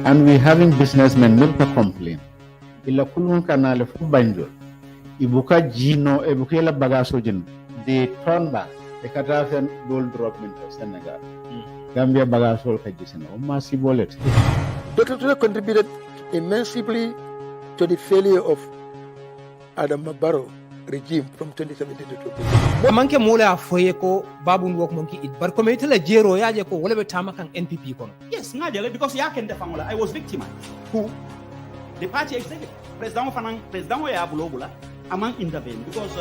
And we having businessmen will complain. Ila kulun kanale fu banjol. Ibuka jino ebuka la bagaso jin. They turn back. They cut off and gold drop into Senegal. Gambia bagaso kajisena. Masi bolet. Dr. Ture contributed immensely to the failure of Adam Barrow regime from 2017 to 2020. Manke mola afoye ko babun wok monkey it bar ko metela jero yaje ko wala be tamakan NPP kono. Yes, ngajale because ya ken defangola I was victimized. Who? The party executive. President ya bulobula among intervene because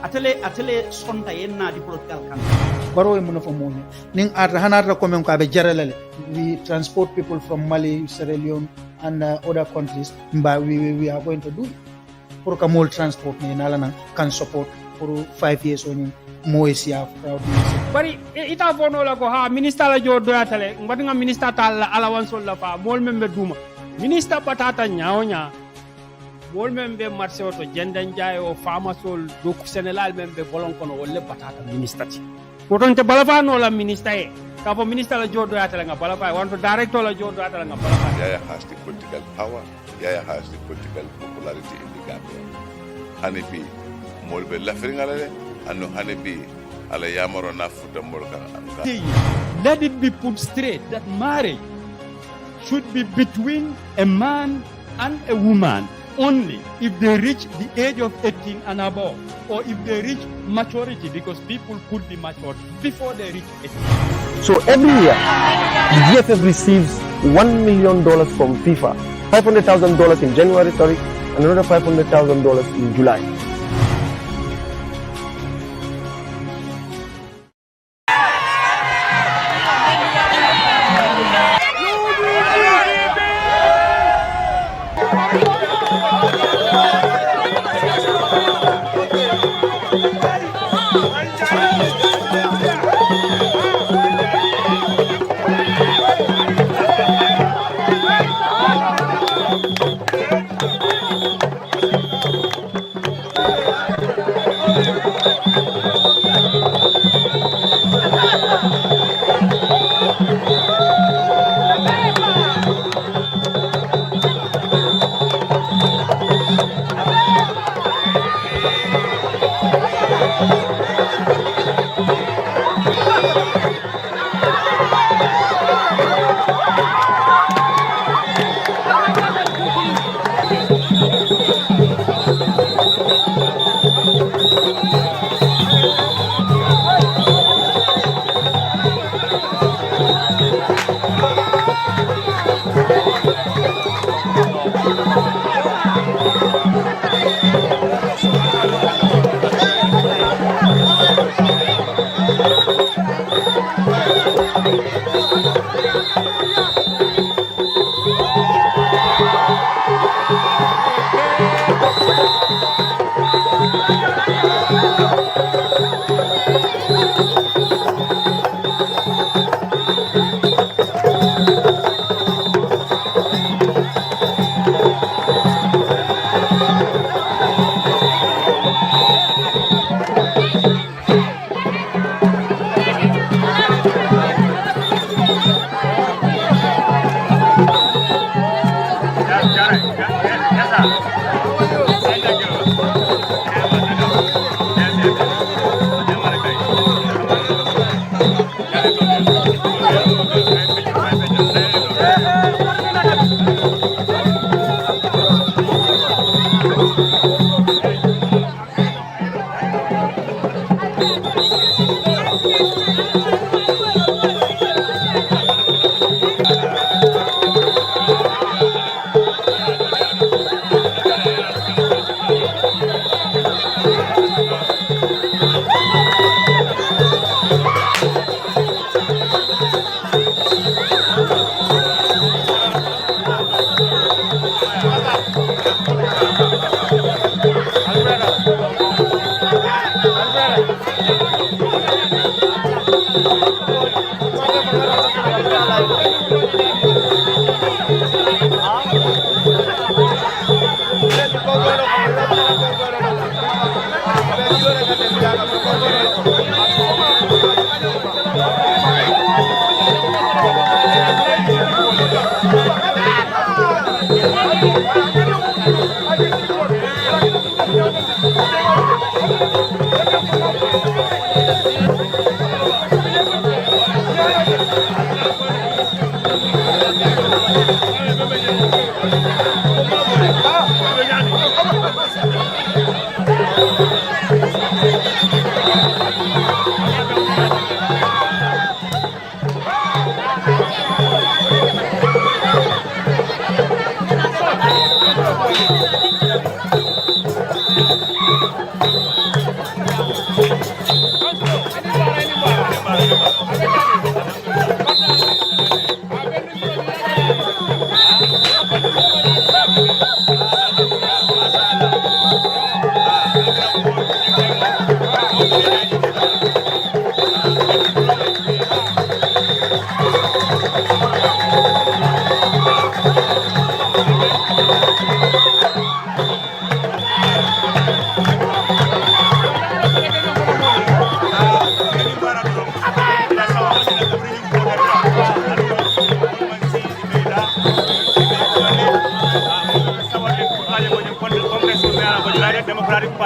atele sonta yenna the political campaign. Baro e muno famoni ning atra hanatra komen ko be jaralale we transport people from Mali, Sierra Leone and other countries but we are going to do it. Pour ka mol transport ni nalana can support for 5 years oni moesia proud. Bari ita fono la ko ha minister la jodo atale ngadinga minister tal allowance la fa mol membe duma minister patata nyaonya mol membe marché oto jendan jaay o famasol do Sénégal membe bolon kono wolle patata minister ti woton te balafa no la minister e ka fo minister la jodo atale nga balafa wanto director la jodo atale nga balafa. Yaya has the political power, Yaya has the political popularity in the Gambia. Hanebi molbe lafringalale and hanebi ala yamaro na futa molka. Let it be put straight that marriage should be between a man and a woman only if they reach the age of 18 and above, or if they reach maturity, because people could be matured before they reach 18. So every year, the GFF receives $1 million from FIFA, $500,000 in January, and another $500,000 in July.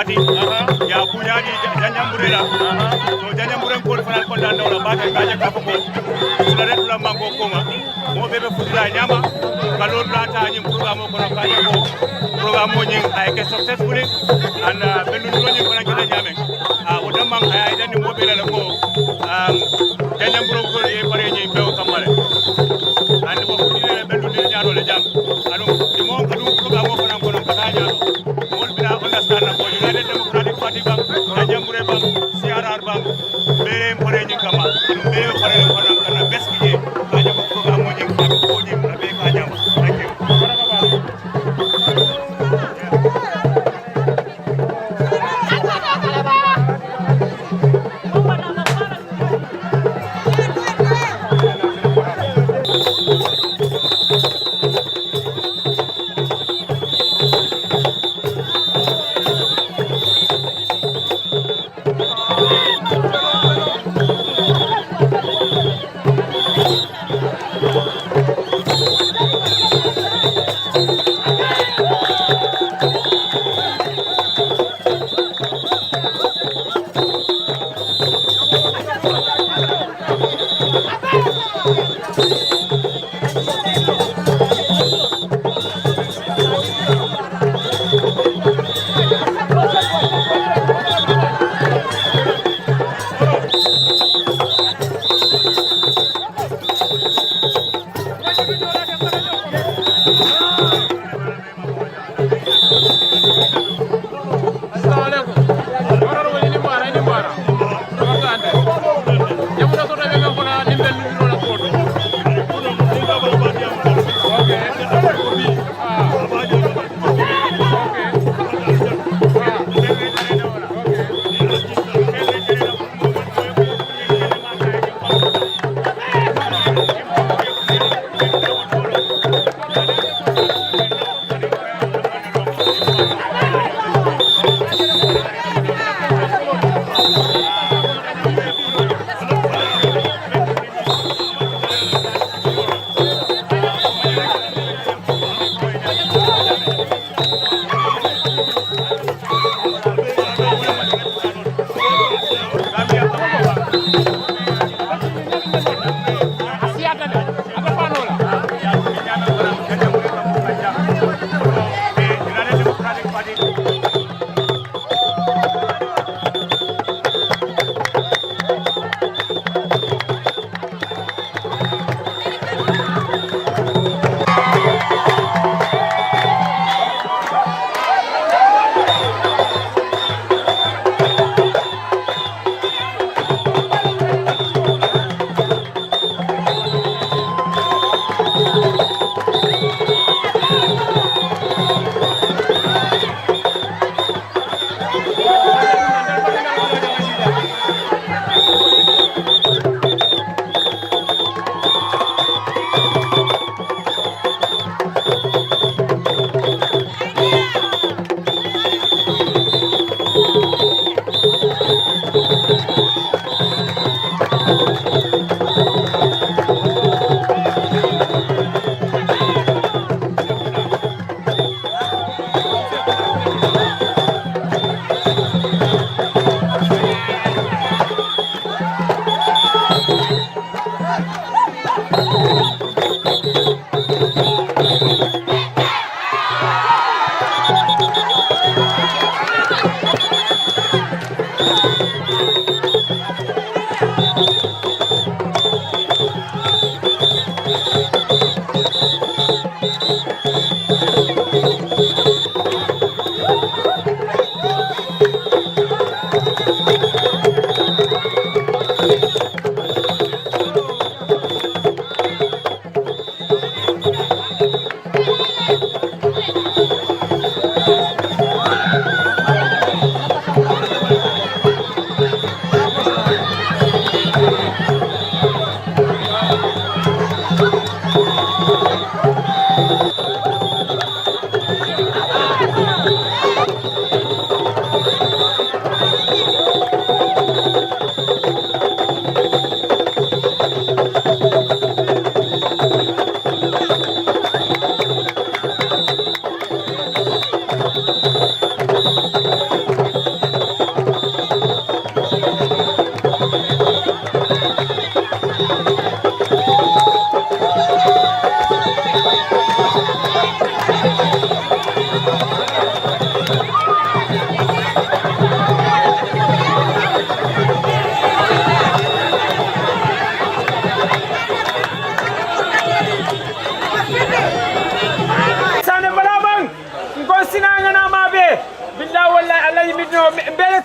party ya kunyadi Janjanbureh la so Janjanbureh ko fanal ko dan dawla ba ka ja ka ko la ret la mango koma mo bebe futila nyama kalor la ta nyim programme ko ka ja ko programme mo nyim ay ke successfully and belu no nyim ko na kita nyame o damang ay dan mo bele la ko Janjanbureh ko e pare nyim be o kamale and mo futila belu ni nyaaro le jam anu mo adu programme ko na ko na ka nyaaro mo bina understand na ko United Democratic Party bang Janjanbureh bang CRR bang be pare nyim kama anu be pare ko na kana best ki ka ja ko programme mo nyim ko nyim na be ka nyama thank you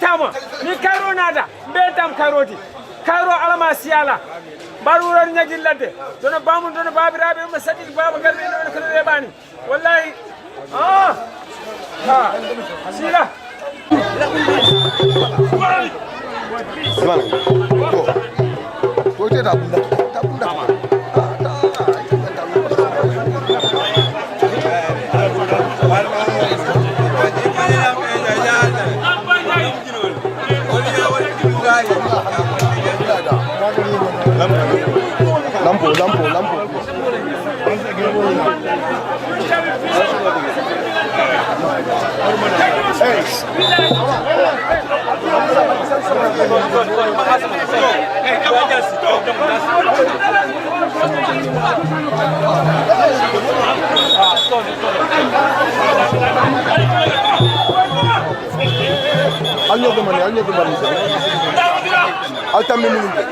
tama ni kairo nada betam kairoti kairo alama siala baruran nyagi ladde dono bamu dono babirabe ma sadi baba garbe no ko rebani wallahi sila Go da bunda. Lampu. Alnya kemana? Altam ni mungkin.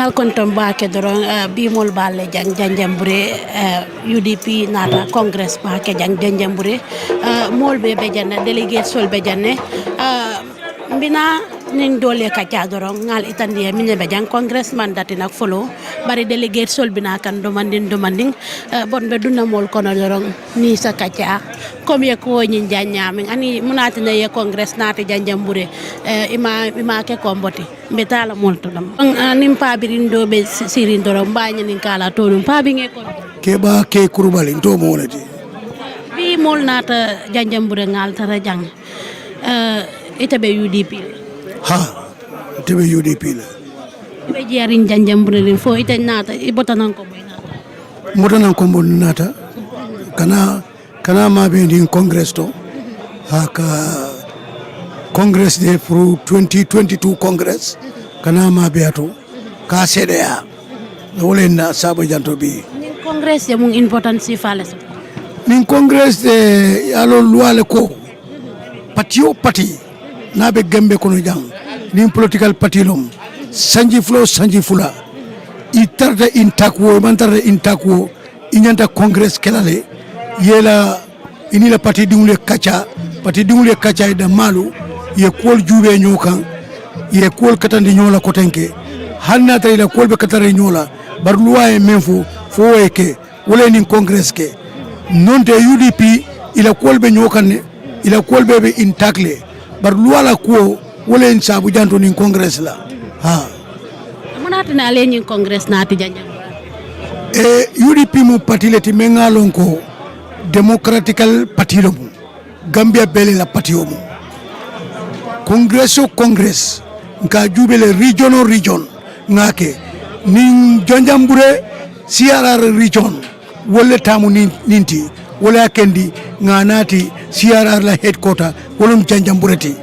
ngal kontom baake doron bimol balle jang Janjanbureh UDP nata congress baake jang Janjanbureh molbe be janne delegates sol be janne mbina ning dole ka ca doron ngal itandi minne be jang congressman dati nak follow bari delegates sol bina kan domanding bon be dunna mol kono doron ni sa kaca comme ye ko nyin janyami ani munati na ye congress nati Janjanbureh ima ke komboti betala molto dam nim pabirin do be sirin doron baña nin kala to dum pabi nge kon keba ke kurubali to mo wonati bi mol nata Janjanbureh ngal tara jang itabe UDP ha itabe UDP la be jerin Janjanbureh fo ita nata ibotanan ko boy nata motanan ko bon nata kana ma be din congress to haka congress de pour 2022 congress kana ma be ato ka CDA wole na sabo janto bi nin congress ya mung important si fales nin congress de alo luale ko parti na be gambe kono jang nin political party lom sanji fula itarda intakwo mantarda intakwo inyanta congress kelale yela inila parti dingule kacha da malu ye kol jube nyokan ye kol katande nyola kotenke hanna tay la kol be katare nyola bar luwaye menfo fo weke wala nin congress ke non de UDP ila kol be nyokan ne ila kol be intakle bar luwala ko wala en sabu janto nin congress la ha munati na le nin congress nati Janjanbureh UDP mu parti leti mengalon ko democratical parti lo mu Gambia bele la parti o mu congress nka jubele region ngake nin Janjanbureh CRR region wala tamu ninti wala kendi nganati CRR la headquarter wolum Janjanbureh ti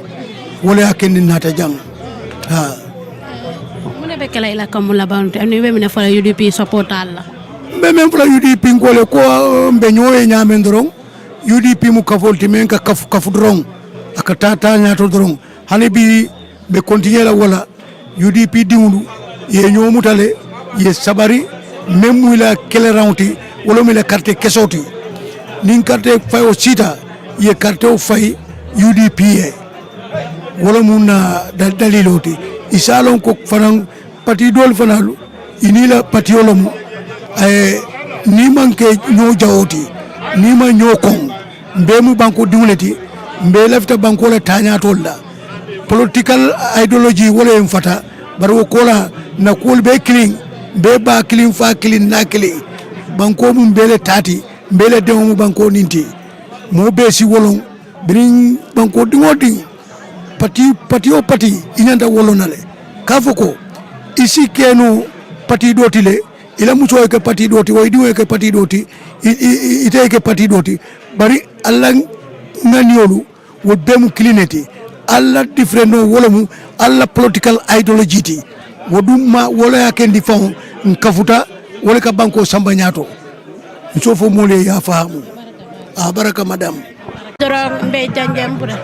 wala akendi nata jang ha mune be kala ila kamula bantu ani be mine fala UDP support alla be men fala UDP ngole ko be nyoye nyamen doron UDP mu kafolti men ka kafu doron aka tata nyato doron hani bi be continuer la wala UDP diwlu ye nyomutale ye sabari même la kele rawnti wala mi la carte kesoti nin carte fay o sita ye carte o fay UDP wala mun daliloti isalon ko fanan parti dol fanalu inila parti olomu ni manke nyo jawoti ni ma nyo kon be mu banko diwleti be lafta banko la tanya tolla political ideology wala en fata baro kola na kol be clean be ba clean fa clean na clean banko mum bele tati bele demu banko ninti mo be si wolon bring banko dingodi pati inanda wolonale kafoko isi kenu pati doti le ila muso ke pati doti waydi ke pati doti ite ke pati doti bari alla nganiolu wo bemu cleaneti alla different no wolomu alla political ideology ti woduma wala yakendi fon nkafuta wala ka banko samba nyato nsofo mole ya fahamu baraka madam Dorong be Janjanbureh.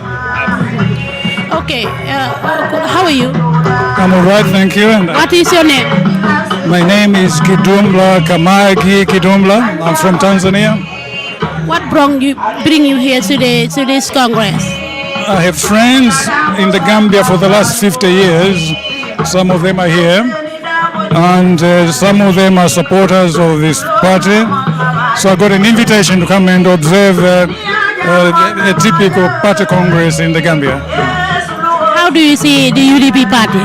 Okay, how are you? I'm all right, thank you. And What is your name? my name is Kidumbla Kamagi Kidumbla. I'm from Tanzania. What bring you here to this Congress? I have friends in the Gambia for the last 50 years. Some of them are here, and some of them are supporters of this party. So I got an invitation to come and observe a typical party congress in the Gambia. How do you see the UDP party?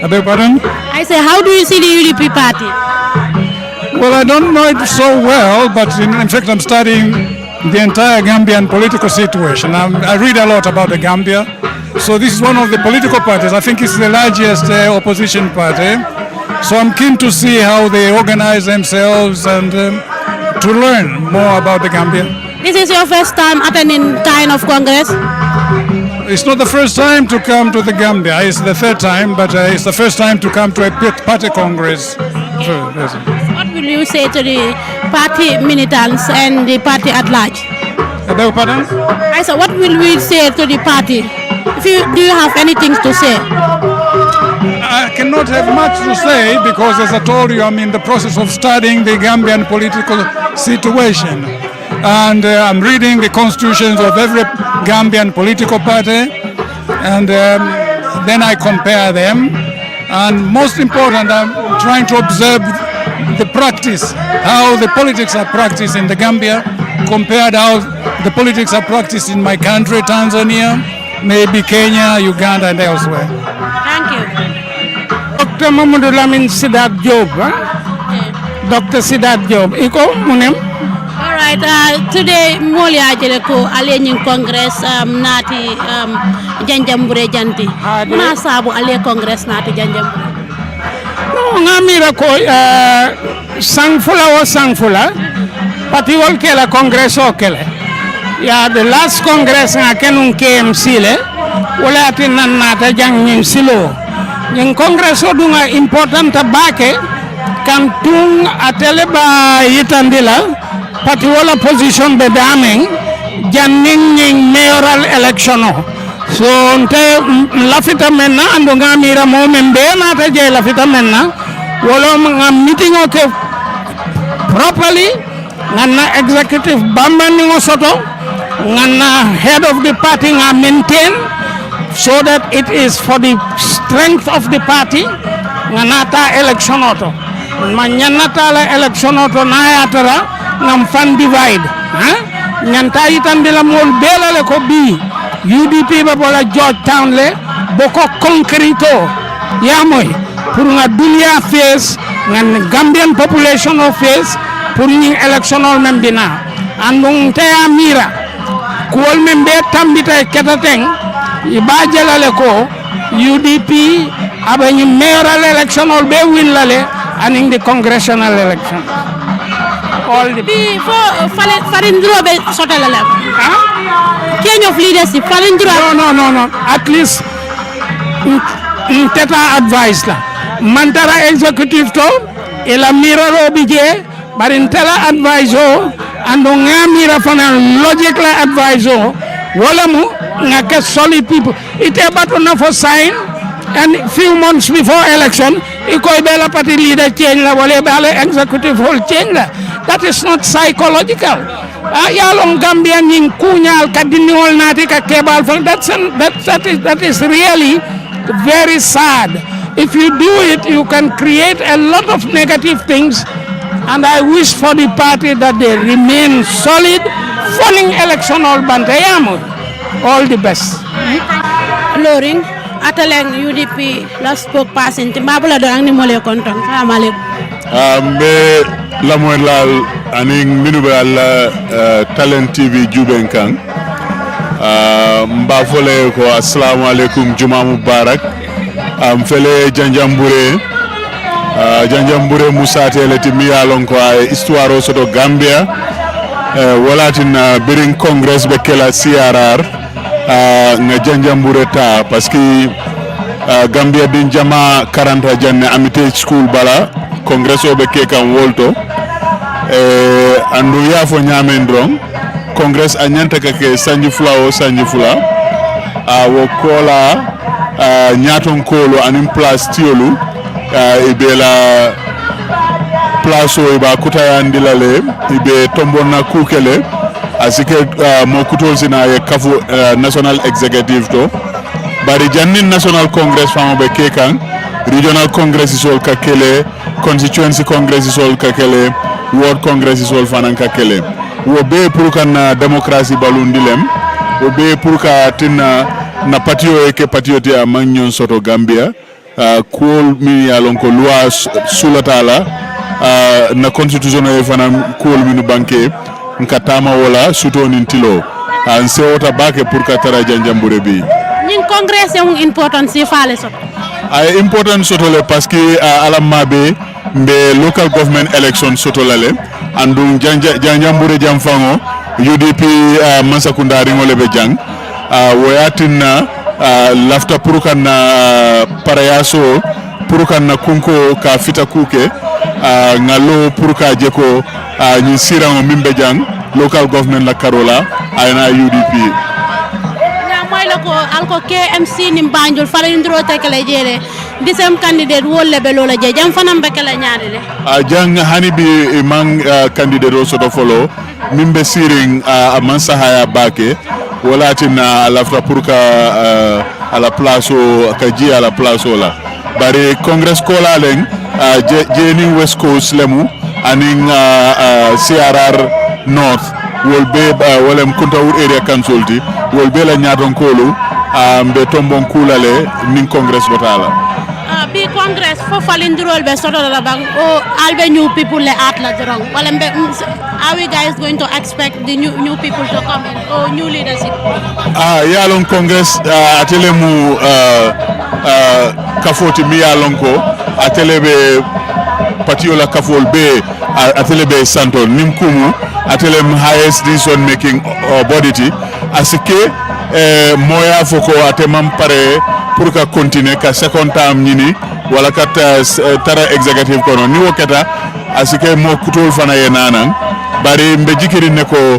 I beg pardon? I say, how do you see the UDP party? Well, I don't know it so well, but in fact I'm studying the entire Gambian political situation. I read a lot about the Gambia. So this is one of the political parties. I think it's the largest opposition party. So I'm keen to see how they organize themselves and to learn more about the Gambia. This is your first time attending kind of Congress? It's not the first time to come to the Gambia. It's the third time, but it's the first time to come to a party congress. What will you say to the party militants and the party at large? I beg pardon? I said, what will we say to the party? Do you have anything to say? I cannot have much to say because, as I told you, I'm in the process of studying the Gambian political situation. And I'm reading the constitutions of every Gambian political party, and then I compare them. And most important, I'm trying to observe the practice, how the politics are practiced in the Gambia compared how the politics are practiced in my country, Tanzania, maybe Kenya, Uganda, and elsewhere. Thank you. Dr. Mamadou Lamin Sidat Job, Dr. Sidat Job, iko munem? All right. Today, moli ajele ko alenyin Congress nati Janjanbureh janti. Muna sabu ale Congress nati Janjanbureh. No, ngamira ko sangfula pati wal kela Congress o kele. Ya the last Congress nga kenun KMC le wala atin nan nata jang nyim silo. Yung Congress o dunga important tabake kam tung atele ba yitandila pati wala position be daming janning ning mayoral election o. So nte lafita menna ando ngamira mo membe na ta je lafita menna wala mga meeting o ke properly ngana executive bambani ngo soto ngana head of the party nga maintain so that it is for the strength of the party ngana ta election auto manyana ta la election auto na yatara ngam fan divide nyanta itandila mol belale ko bi UDP ba bola Georgetown le boko concreto yamoy pour nga dunia face ngan Gambian population of face pour ñi electional même dina andung te amira ko wol membe tambita ketateng iba jelale ko UDP abani mayoral electional be willale aning the congressional election all the before Farindro be sotala la. Change of leadership Farindro. No. At least teta advice la mantara executive to ila miraro bije barin tela advice o ando ngamira fana logic la advice o wala mu ngake solid people ite batona for sign and few months before election ikoy bela party leader change la wala bela executive whole change la. That is not psychological. Yalong Gambia ning kunyal kadiniol nati ka kebal that is really very sad. If you do it, you can create a lot of negative things, and I wish for the party that they remain solid. Following election all bantayamu. All the best. Loring ataleng UDP last spokesperson timbabula do ang ni mole kontong. Assalamualaikum. Mbe lamoylal aning minube alla talent TV jubenkan mba fole ko assalamu alaikum juma mubarak fele Janjanbureh musate leti miyalon ko ay histoire soto Gambia walatin birin congress be kela CRR nga Janjanbureh ta parce que Gambia bin jama 40 janne amite school bala congress o be kekan wolto andu yafo nyamen dron congress anyanta kake sanji fula wo kola nyaton kolo anim place tiolu ibela place o iba kutayandi lale ibe tombona kukele asike mo kutol sina ye kafu national executive to bari jannin national congress famo be kekan regional congress isol kakele constituency congress isol kakele world congress isol fanan kakele wo be pour kan démocratie balundilem wo be pour ka tinna na patio eke patioti a magnon soto Gambia cool mi alon ko loi sulatala na constitution e fanan cool mi banke nkatama wala suto nintilo an sewota bake pour ka tara Janjanbureh bi ning congress yung importance fale soto ay important soto le parce que alamabe mbe local government election soto lale andum Janjanbureh jamfango UDP Mansakunda ringole be jang woyatina lafta purukan parayaso purukan na kunko ka fita kuke ngalo puruka jeko ni sirango mimbe jang local government la Karola ayna UDP moy lako alko KMC ni Banjul fala ndro tekele jere disem candidate wolle be lola je jam fanam be kala nyaade de jang hani bi mang candidate o soto follow mimbe siring amansa haya bake wala tina lafta purka ala place o kaji ala place la bari congress ko la len jeni west coast lemu aning CRR north will be wolem Kuntaur area council ti will be la nyaton kolu mbe tombon kulale nin congress batala bi congress fo falindrol be soto la bang o albe new people le at la drong wala mbe are we guys going to expect the new people to come in or new leadership yalon congress atele mu kafoti mi yalon ko atele be patiola kafol be atele be santo nimkumu atele highest decision making body ti asike moya foko atemam pare pour ka continuer ka second term nyini wala ka tara executive kono ni woketa asike mo kutol fana yenana bari mbe jikiri ne ko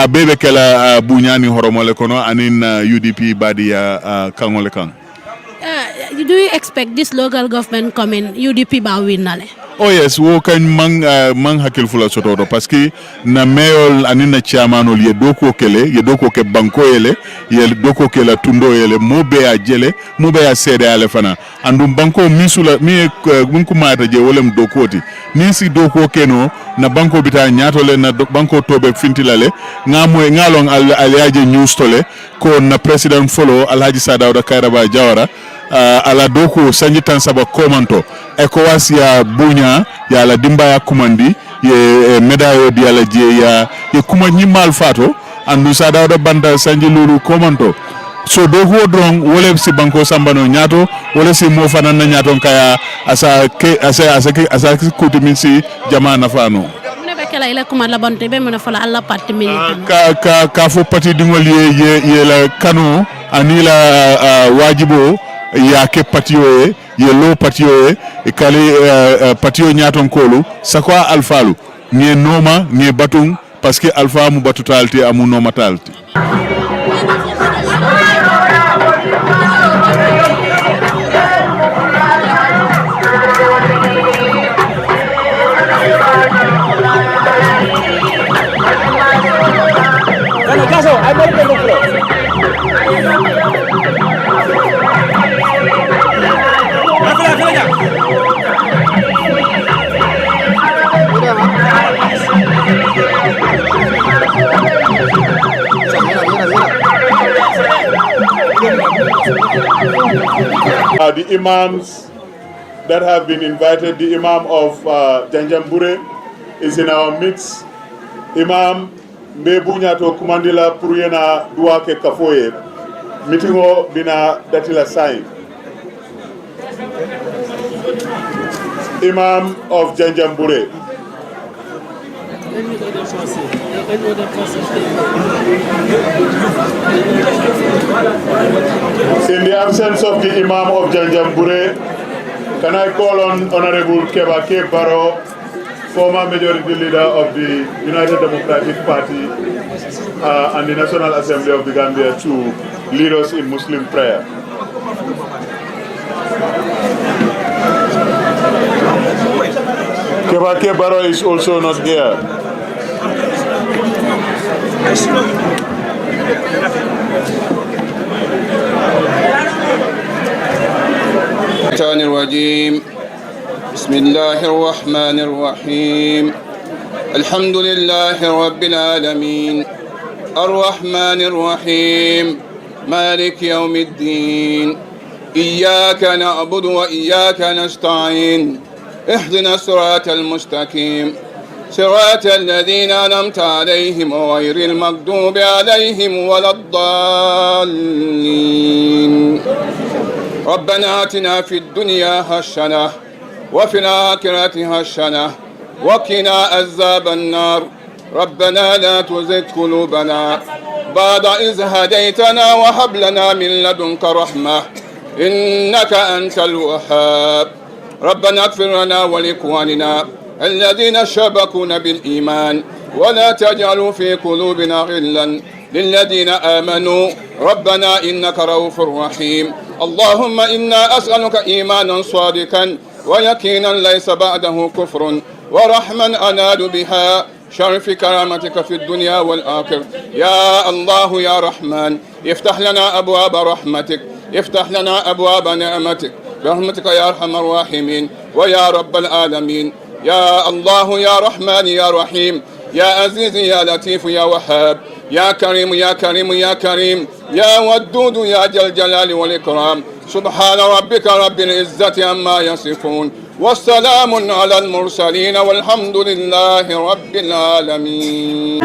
bebe kala bunyani horomole kono anin UDP badi kangole kang do you expect this local government come in UDP ba winale oh yes wo kan mang hakil fula soto parce que na mayor anina chairmanol ye doko ke banko yele ye doko ke la tundo yele mobe a jele mobe a sede ale fana andum banko misula mi munku mata je wolem dokoti ni si doko keno na banko bita nyato le na banko tobe fintilale ngalong aliaje news tole ko na president follow Alhaji Sadawda Kairaba Jawara ala doko sanji tan saba komanto ECOWAS ya bunya ya la dimba ya kumandi ye medayo di ala je ya kuma nyimal fato andu Sadawda banda sanji lulu komanto so doko drong wole si banko sambano nyato wole si mo fanana nyato kaya asa kuti minsi jamana fano kala ila kuma la bonte be mena fala alla parti min ka fo parti dingol ye la kanu anila wajibo yake patio ye low patio e kali patio nyaton kolu sakwa alfalu ni noma ni batung parce que alpha mu batutalti amu noma talti. The imams that have been invited, the Imam of Janjanbureh is in our midst. Imam Mbebunya to kumandila puruyena dua ke kafoye. Mitingo bina datila sign. Imam of Janjanbureh. In the absence of the Imam of Janjanbureh, can I call on Honorable Keba Baro, former majority leader of the United Democratic Party and the National Assembly of the Gambia, to lead us in Muslim prayer. Keba Baro is also not here. الشيطان الرجيم بسم الله الرحمن الرحيم الحمد لله رب العالمين الرحمن الرحيم مالك يوم الدين إياك نعبد وإياك نستعين اهدنا الصراط المستقيم صراط الذين أنعمت عليهم غير المغضوب عليهم ولا الضالين ربنا آتنا في الدنيا حسنة وفي الآخرة حسنة وقنا عذاب النار ربنا لا تزغ قلوبنا بعد إذ هديتنا وهب لنا من لدنك رحمة إنك أنت الوهاب ربنا اغفر لنا ولإخواننا الذين سبقونا بالإيمان ولا تجعلوا في قلوبنا غلا للذين آمنوا ربنا إنك رؤوف رحيم اللهم إنا أسألك إيمانا صادقا ويقينا ليس بعده كفر ورحما أنال بها شرف كرامتك في الدنيا والآخرة يا الله يا رحمن افتح لنا أبواب رحمتك افتح لنا أبواب نعمتك برحمتك يا أرحم الراحمين ويا رب العالمين يا الله يا رحمن يا رحيم يا عزيز يا لطيف يا وهاب يا كريم يا كريم يا كريم يا ودود يا ذا الجلال والإكرام سبحان ربك رب العزة عما يصفون والسلام على المرسلين والحمد لله رب العالمين.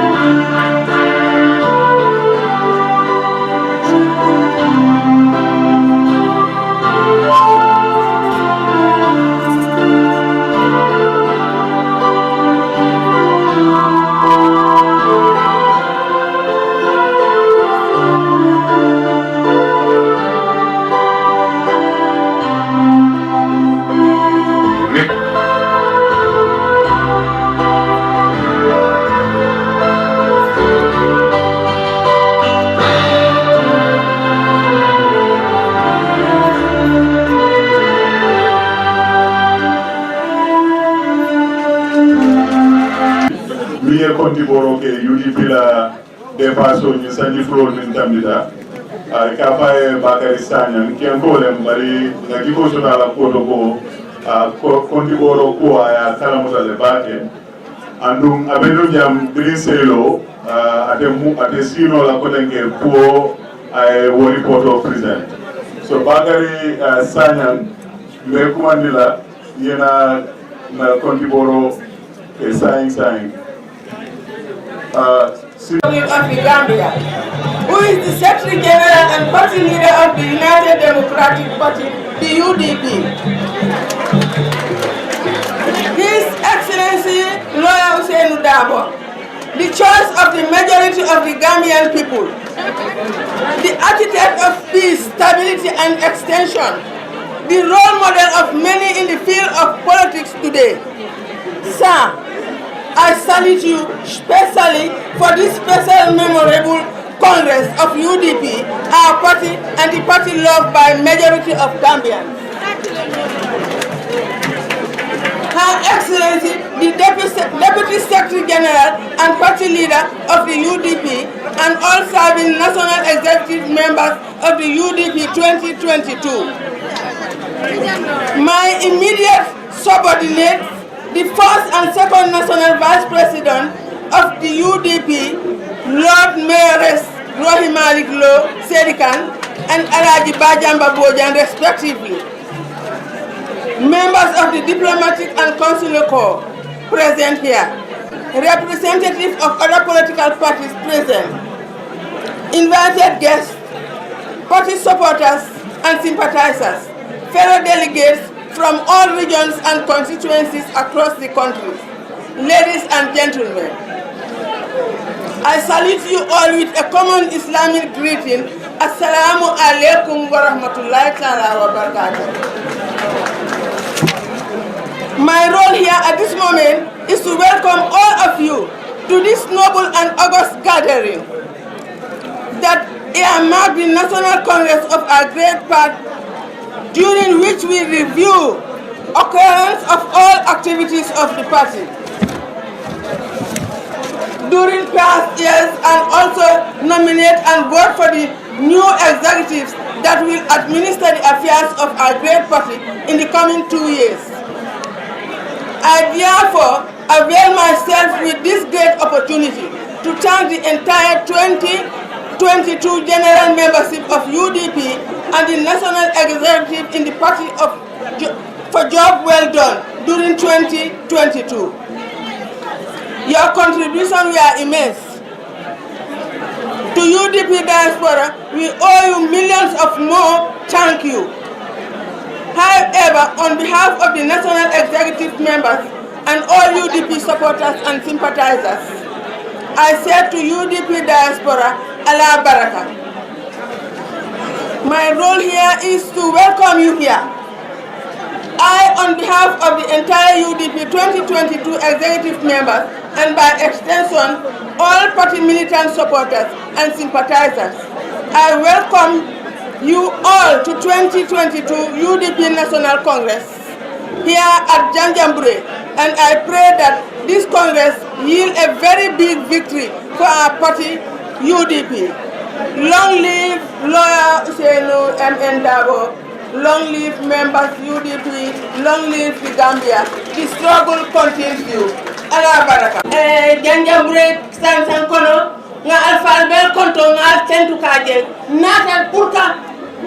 Kontiboro ke UDP la dépasso ni sanji flor min tamdita ka faye Bakary Sagnan ki ngolem bari ngaki ko sota la koto ko kontiboro ko aya kala musale bake andum abenu jam green selo ate sino la kotenke po ay wori poto present so Bakary Sagnan me kumandila yena na kontiboro ke saying of the Gambia, who is the Secretary General and Party Leader of the United Democratic Party, the UDP. His Excellency Lawyer Hussein Dabo, the choice of the majority of the Gambian people, the architect of peace, stability, and extension, the role model of many in the field of politics today. Sir, I salute you especially for this special memorable Congress of UDP, our party, and the party loved by majority of Gambians. Her Excellency, the Deputy Secretary General and Party Leader of the UDP, and all serving National Executive Members of the UDP 2022. My immediate subordinates, the first and second National Vice President of the UDP, Lord Mayoress Rohimalik Lo Serikan and Alaji Bajamba Bojan respectively. Members of the Diplomatic and Consular Corps present here, representatives of other political parties present, invited guests, party supporters and sympathizers, fellow delegates from all regions and constituencies across the country, ladies and gentlemen, I salute you all with a common Islamic greeting, Assalamu alaikum wa rahmatullahi ta'ala wa barakatuh. My role here at this moment is to welcome all of you to this noble and august gathering that earmarked the National Congress of our great party, during which we review occurrence of all activities of the party during past years and also nominate and vote for the new executives that will administer the affairs of our great party in the coming 2 years. I therefore avail myself with this great opportunity to thank the entire 2022 General Membership of UDP and the National Executive in the party for job well done during 2022. Your contribution were immense. To UDP diaspora, we owe you millions of more thank you. However, on behalf of the National Executive members and all UDP supporters and sympathizers, I say to UDP diaspora, Allah Baraka. My role here is to welcome you here. I, on behalf of the entire UDP 2022 executive members, and by extension, all party militant supporters and sympathizers, I welcome you all to 2022 UDP National Congress here at Janjanbureh, and I pray that this Congress yield a very big victory for our party UDP. Long live Lawyer Usenu M.N. Dabo, long live members UDP, long live the Gambia. The struggle continues. Allah Baraka. Janjanbureh Sansan Kono, nga alfalbel konto nga tentu kaje, nata purka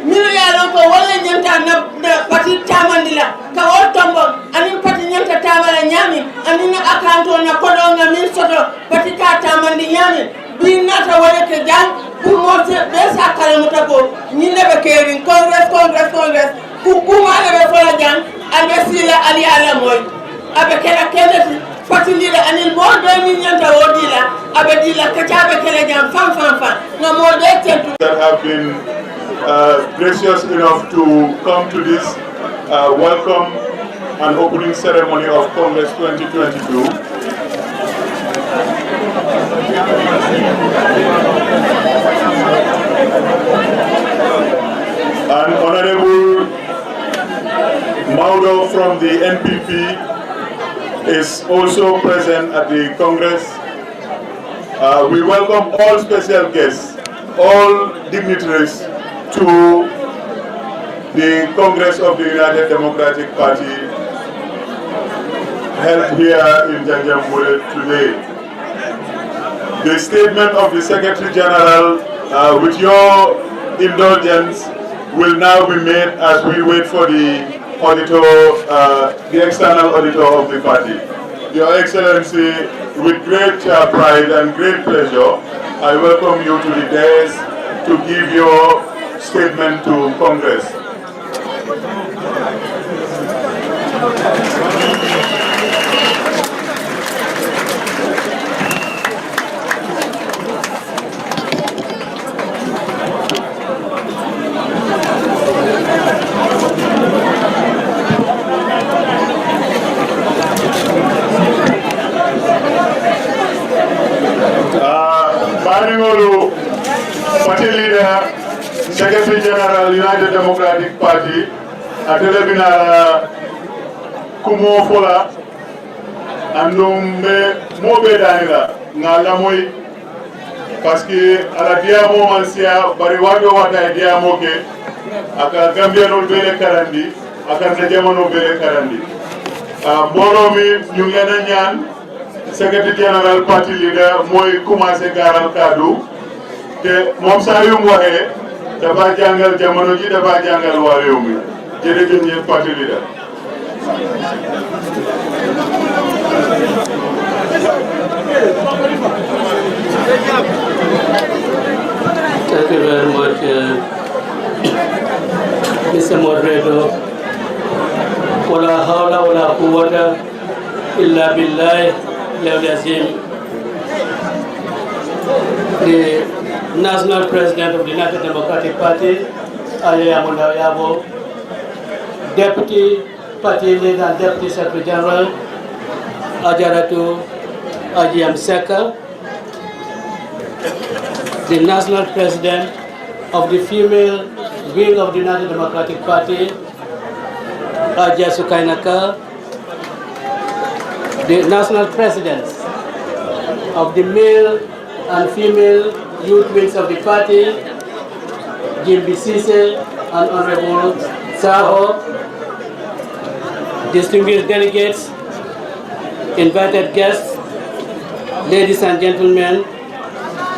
minu ya lonko wala nyanta na pati tamandila ka wol tombo ani pati nyanta tamala nyami ani na akanto na kodo nga min soto pati ka tamandi nyami bi nata wala ke jang pour mo besa kala mutabo ni lebe kering congress ku kuma lebe fola jang albe sila ali ala moy abe kala kele pati ndila ani mo do min nyanta wodila abe dila ka chabe kele jang fam na mo de tentu that have been gracious enough to come to this welcome and opening ceremony of Congress 2022. And Honorable Maudo from the NPP is also present at the Congress. We welcome all special guests, all dignitaries to the Congress of the United Democratic Party held here in Janjanbureh today. The statement of the Secretary General, with your indulgence, will now be made as we wait for the auditor, the external auditor of the party. Your Excellency, with great pride and great pleasure, I welcome you to the dais to give your statement to Congress. Baningolu, party leader, Secretary General, United Democratic Party, Atelebinara Kumo Fola, andum mobe danila ngalamoy parce que ala diamo mansia bari wado wata diamo ke aka Gambia no bele karandi aka na jamano bele karandi mbolo mi ñu ngi ñaan Secretary General Party leader moy commencer garal kaddu te mom sa yu mu waxe dafa jangal jamono ji dafa jangal wa rew mi jërëjëf ñe party leader. Thank you very much, Mr. Moderator. Wala hawla wala quwwata illa billah al-azim. The National President of the United Democratic Party, Ayamunda Yabo, Deputy Party Leader and Deputy Secretary General, Ajaratu Ajiyam Seka, the National President of the Female Wing of the United Democratic Party, Ajia Sukainaka, the National Presidents of the Male and Female Youth Wings of the Party, Jimbi Sise and Honorable Saho, distinguished delegates, invited guests, ladies and gentlemen,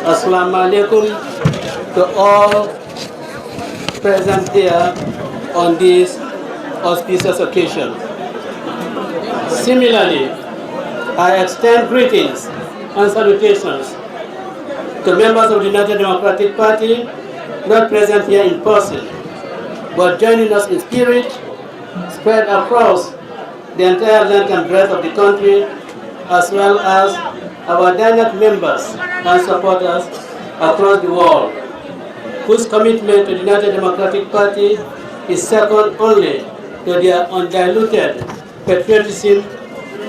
Assalamu alaikum to all present here on this auspicious occasion. Similarly, I extend greetings and salutations to members of the United Democratic Party not present here in person, but joining us in spirit, spread across the entire length and breadth of the country, as well as our dynamic members and supporters across the world, whose commitment to the United Democratic Party is second only to their undiluted patriotism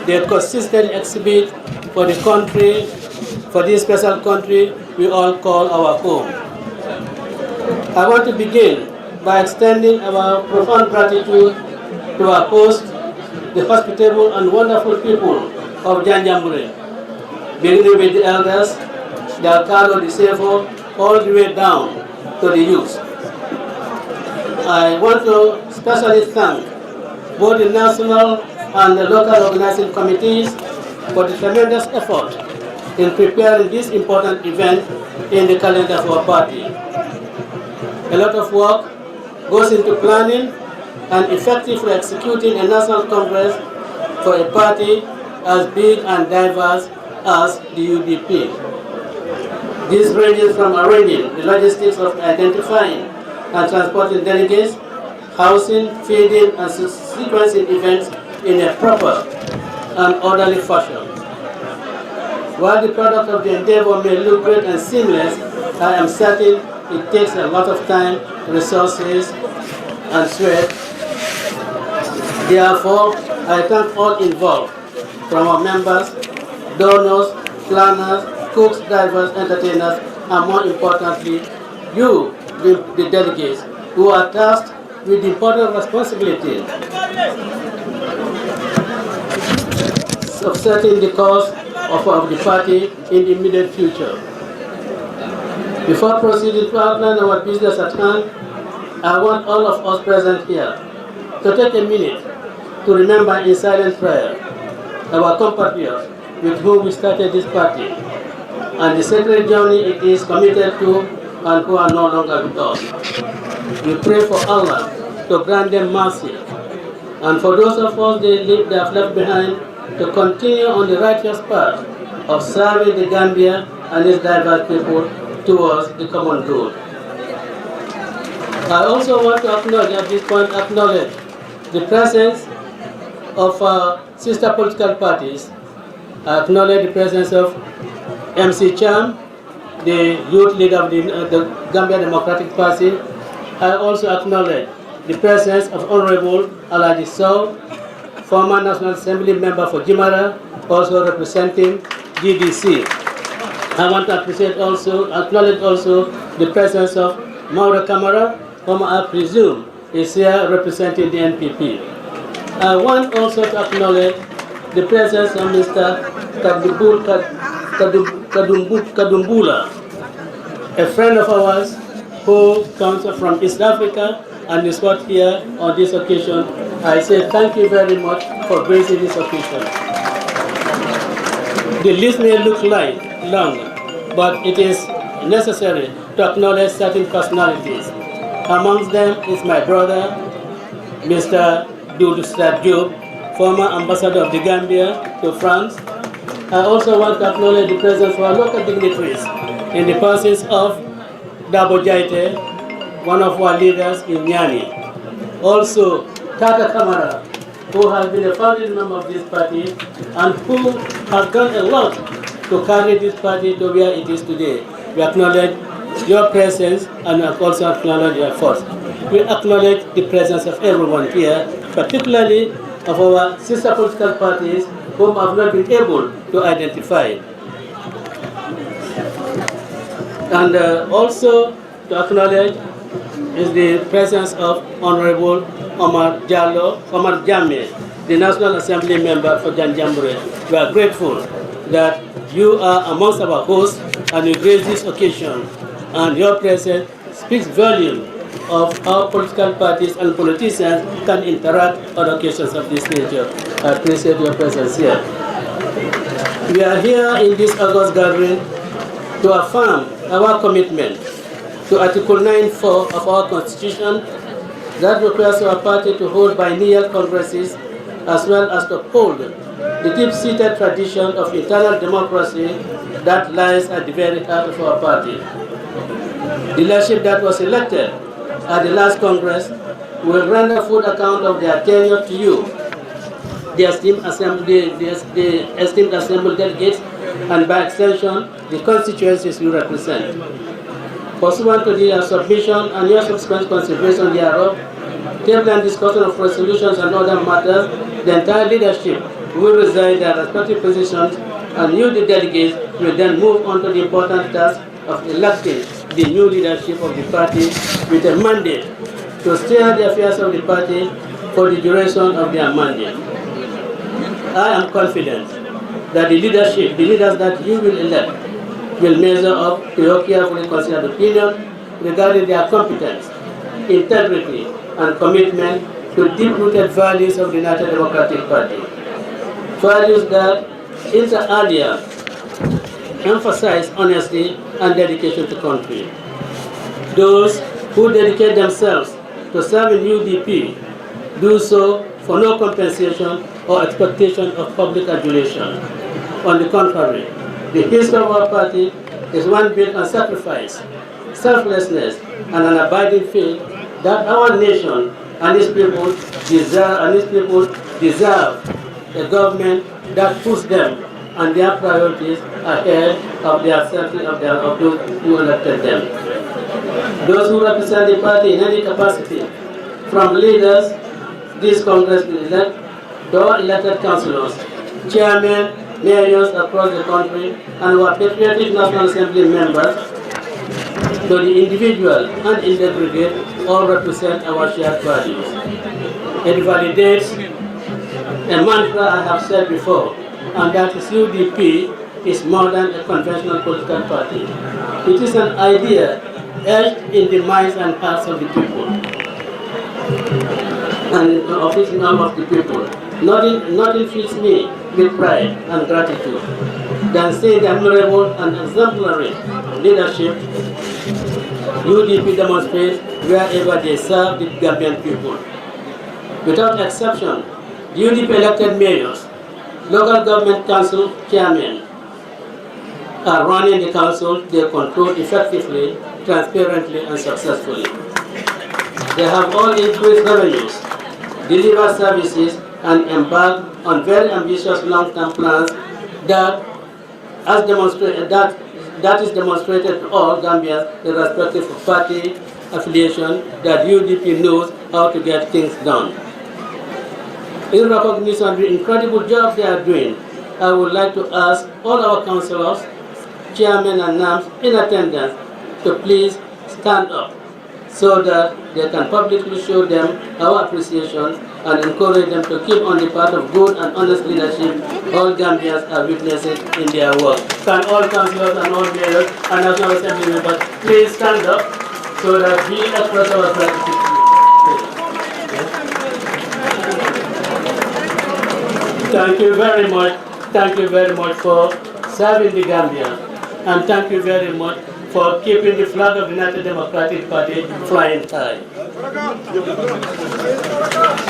they consistently exhibit for the country, for this special country we all call our home. I want to begin by extending our profound gratitude to our host, the hospitable and wonderful people of Janjanbureh, beginning with the elders, the Alcalde, the Sefo, all the way down to the youth. I want to especially thank both the national and the local organizing committees for the tremendous effort in preparing this important event in the calendar of our party. A lot of work goes into planning and effectively executing a national congress for a party as big and diverse as the UDP. This ranges from arranging the logistics of identifying and transporting delegates, housing, feeding, and sequencing events in a proper and orderly fashion. While the product of the endeavor may look great and seamless, I am certain it takes a lot of time, resources, and sweat. Therefore, I thank all involved, from our members, donors, planners, cooks, drivers, entertainers, and more importantly, you, the delegates, who are tasked with the important responsibility of setting the course of the party in the immediate future. Before proceeding to outline our business at hand, I want all of us present here to take a minute to remember in silent prayer our compatriots with whom we started this party and the sacred journey it is committed to and who are no longer with us. We pray for Allah to grant them mercy, and for those of us they have left behind to continue on the righteous path of serving the Gambia and its diverse people towards the common good. I also want to acknowledge at this point the presence of sister political parties. I acknowledge the presence of MC Cham, the youth leader of the Gambia Democratic Party. I also acknowledge the presence of Honorable Alaji Sow, former National Assembly member for Jimara, also representing GDC. I want to acknowledge also the presence of Maura Kamara, whom I presume is here representing the NPP. I want also to acknowledge the presence of Mr. Kadumbula, a friend of ours who comes from East Africa and is not here on this occasion. I say thank you very much for gracing this occasion. The list may look long, but it is necessary to acknowledge certain personalities. Amongst them is my brother, Mr. Doudou Job, former ambassador of the Gambia to France. I also want to acknowledge the presence of our local dignitaries in the persons of Dabo Jaite, one of our leaders in Nyani. Also, Tata Kamara, who has been a founding member of this party and who has done a lot to carry this party to where it is today. We acknowledge your presence and also acknowledge your efforts. We acknowledge the presence of everyone here, particularly of our sister political parties whom have not been able to identify. And also to acknowledge is the presence of Honorable Omar Jammeh, the National Assembly member for Janjanbureh. We are grateful that you are amongst our hosts and you grace this occasion, and your presence speaks volume of how political parties and politicians can interact on occasions of this nature. I appreciate your presence here. We are here in this August gathering to affirm our commitment to Article 9(4) of our Constitution that requires our party to hold biennial congresses as well as to uphold the deep-seated tradition of internal democracy that lies at the very heart of our party. The leadership that was elected at the last Congress will render full account of their tenure to you, the esteemed assembled delegates, and by extension, the constituencies you represent. Pursuant to the submission and your subsequent consideration thereof, table and discussion of resolutions and other matters, the entire leadership will resign their respective positions, and you, the delegates, will then move on to the important task of electing the new leadership of the party with a mandate to steer the affairs of the party for the duration of their mandate. I am confident that the leaders that you will elect, will measure up to your carefully considered opinion regarding their competence, integrity, and commitment to deep-rooted values of the United Democratic Party. Values that, inter alia, emphasize honesty and dedication to country. Those who dedicate themselves to serving UDP do so for no compensation or expectation of public adulation. On the contrary, the history of our party is one built on sacrifice, selflessness, and an abiding faith that our nation and its people deserve a government that puts them and their priorities ahead of those who elected them. Those who represent the party in any capacity, from leaders this Congress will elect, to our elected councillors, chairmen, mayors across the country, and our patriotic National Assembly members, to the individual and in the aggregate, all represent our shared values. It validates a mantra I have said before, and that is UDP is more than a conventional political party. It is an idea etched in the minds and hearts of the people, and of the people. Nothing fills me with pride and gratitude than seeing the admirable and exemplary leadership UDP demonstrates wherever they serve the Gambian people. Without exception, the UDP elected mayors, local government council chairmen are running the council they control effectively, transparently, and successfully. They have all increased revenues, delivered services, and embarked on very ambitious long-term plans that is demonstrated to all Gambians, irrespective of party affiliation, that UDP knows how to get things done. In recognition of the incredible job they are doing, I would like to ask all our councillors chairmen and NAMs in attendance to please stand up so that they can publicly show them our appreciation and encourage them to keep on the path of good and honest leadership all Gambians are witnessing in their work. Can all councillors and all mayors and National Assembly members please stand up so that we express our gratitude. Thank you very much. Thank you very much for serving the Gambia. And thank you very much for keeping the flag of the United Democratic Party flying high.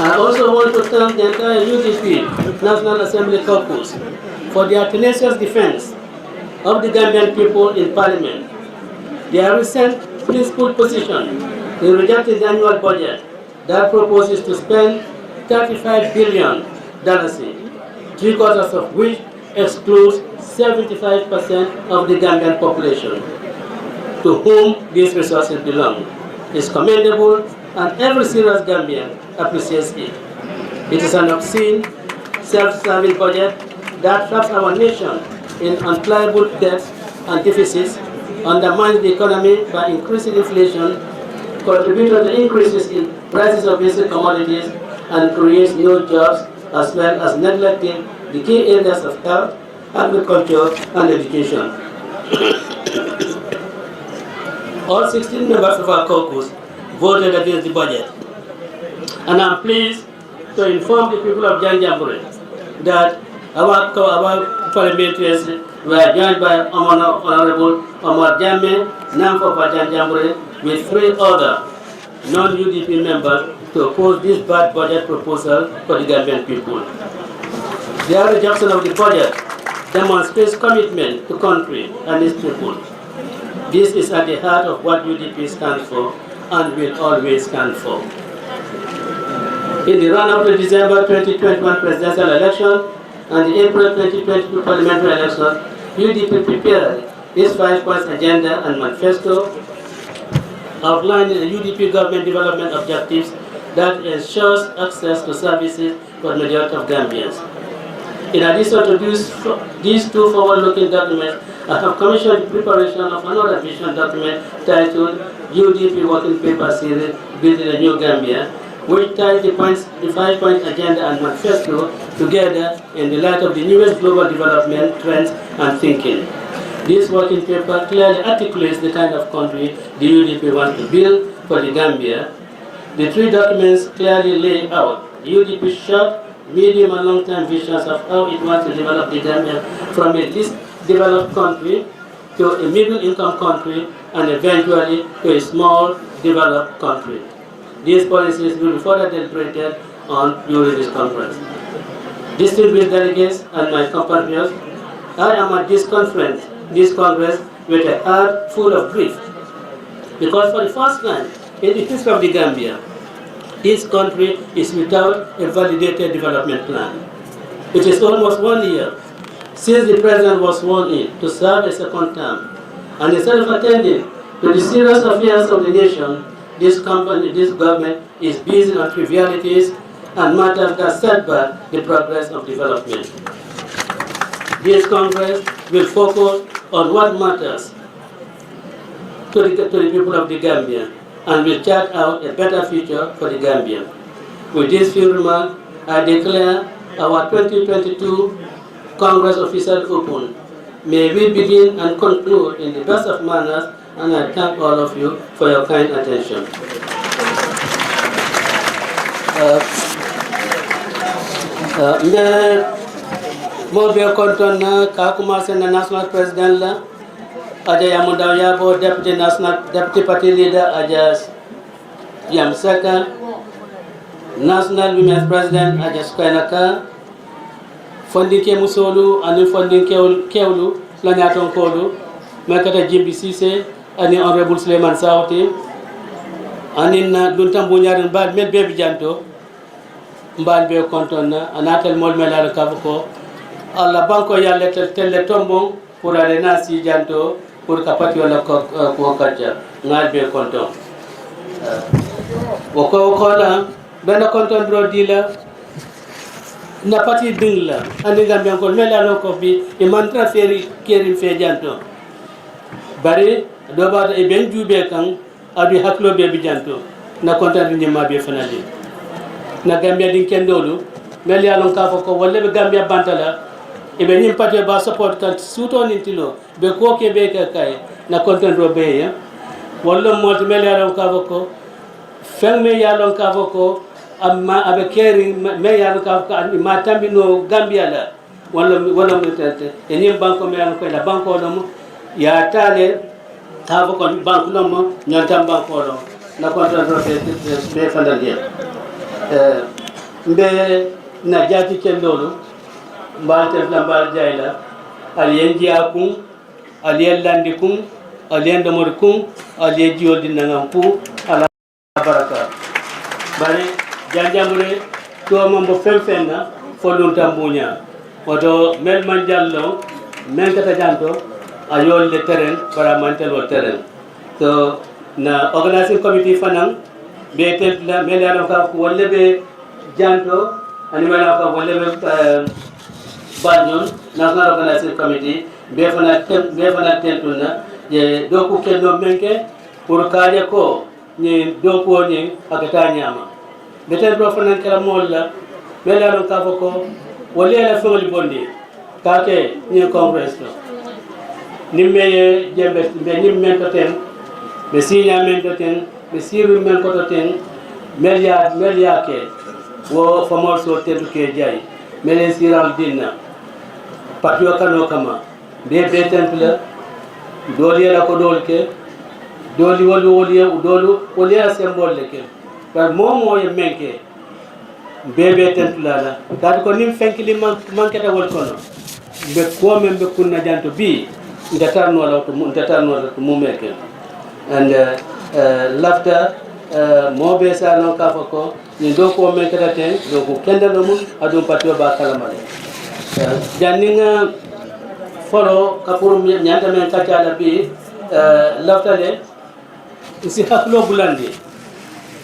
I also want to thank the entire UDP National Assembly caucus for their tenacious defense of the Gambian people in Parliament. Their recent principled position in rejecting the annual budget that proposes to spend $35 billion, 3/4 of which excludes 75% of the Gambian population, to whom these resources belong, is commendable, and every serious Gambian appreciates it. It is an obscene, self-serving budget that traps our nation in unpliable debts and deficits, undermines the economy by increasing inflation, contributes to increases in prices of basic commodities, and creates no jobs, as well as neglecting the key areas of health, agriculture, and education. All 16 members of our caucus voted against the budget. And I'm pleased to inform the people of Janjanbureh that our parliamentarians were joined by Honorable Omar Jammeh, Namfo for Janjanbureh, with 3 other non-UDP members to oppose this bad budget proposal for the Gambian people. Their rejection of the budget demonstrates commitment to country and its people. This is at the heart of what UDP stands for and will always stand for. In the run-up to December 2021 presidential election and the April 2022 parliamentary election, UDP prepared its 5-point agenda and manifesto outlining the UDP government development objectives that ensures access to services for the majority of Gambians. In addition to these 2 forward-looking documents, I have commissioned the preparation of another vision document titled UDP Working Paper Series Building a New Gambia, which ties the 5-point agenda and manifesto together in the light of the newest global development trends and thinking. This working paper clearly articulates the kind of country the UDP wants to build for the Gambia. The 3 documents clearly lay out the UDP short, medium and long-term visions of how it wants to develop the Gambia from a least developed country to a middle-income country and eventually to a small developed country. These policies will be further deliberated on during this conference. Distinguished delegates and my compatriots, I am at this congress with a heart full of grief, because for the first time in the history of the Gambia, this country is without a validated development plan. It is almost 1 year since the president was sworn in to serve a second term, and instead of attending to the serious affairs of the nation, this government is busy on trivialities and matters that set back the progress of development. This Congress will focus on what matters to the people of the Gambia and will chart out a better future for the Gambia. With this few remarks, I declare our 2022 Congress officially open. May we begin and conclude in the best of manners, and I thank all of you for your kind attention. Mo be konton na ka commencé na national president la aja yamundaw yabo deputy party leader aja yam saka national women's president aja skainaka fondike musolu ani fondike kewlu la nyaton kodu makata jimbi cisse ani honorable Suleiman Sawti ani na duntam bu ñaaren baal mel bebi janto mbal be konton na anatal mol melal kabuko Allah banko yalle telle tombo pour aller na si janto pour kapati wala ko kaja ngal be konton ko la ben konton bro dila na pati dingla ani gambe ko melalo ko bi e mantra feri kerim fe janto bari do ba e ben jube kan abi haklo be bijanto na kontan ni ma be fanali na Gambia din kendolu mel ya lon ka ko wolle be Gambia bantala e be nim pate ba support kan suto ni tilo be ko ke be ka kay na kontan do be ya wolle mo mel ya lon ka ko fen me ya lon ka ko amma abe keri me ya lon ka ko ma tambino Gambia la wala mo tete e nim banko me an ko la banko do ya tale ta ko banko do mo nyanta banko do na kontan do be fanali mbe na jati kendolu mbalte flambal jayla aliyen jiakum aliyen landikum aliyen domorkum aliyen jiol dinangam pu ala baraka bari Janjanbureh to mambo femfenna folun tambunya oto mel man jallo men kata janto ayol le terrain para mantel o terrain to na organizing committee fanang be tet la mel ya ka wolle be janto ani mala ka wolle be banyon national organizing committee be fana tentuna ye doku kendo menke pour kaje ko ni doku ni akata nyama beten do fana kala molla mel ya ka ko wolle la fewli bondi kake ni congress no nimme jembe be nimme to ten be sinya men to ten be siru men ko to ten melia ke wo famol so tedu ke jay melen siral dinna patio kano kama be temple doli la ko dol ke doli woli symbole ke par momo ye menke be temple la dad ko nim fenkili manke da wol kono be ko men be kunna janto bi ndatarno la to mu meke and laughter mo be sa no ka fako ni do ko men kada ten do ko kenda no mu adum patio ba kala male janninga folo kapuru nyanta men kata la bi laughter le isi haklo bulandi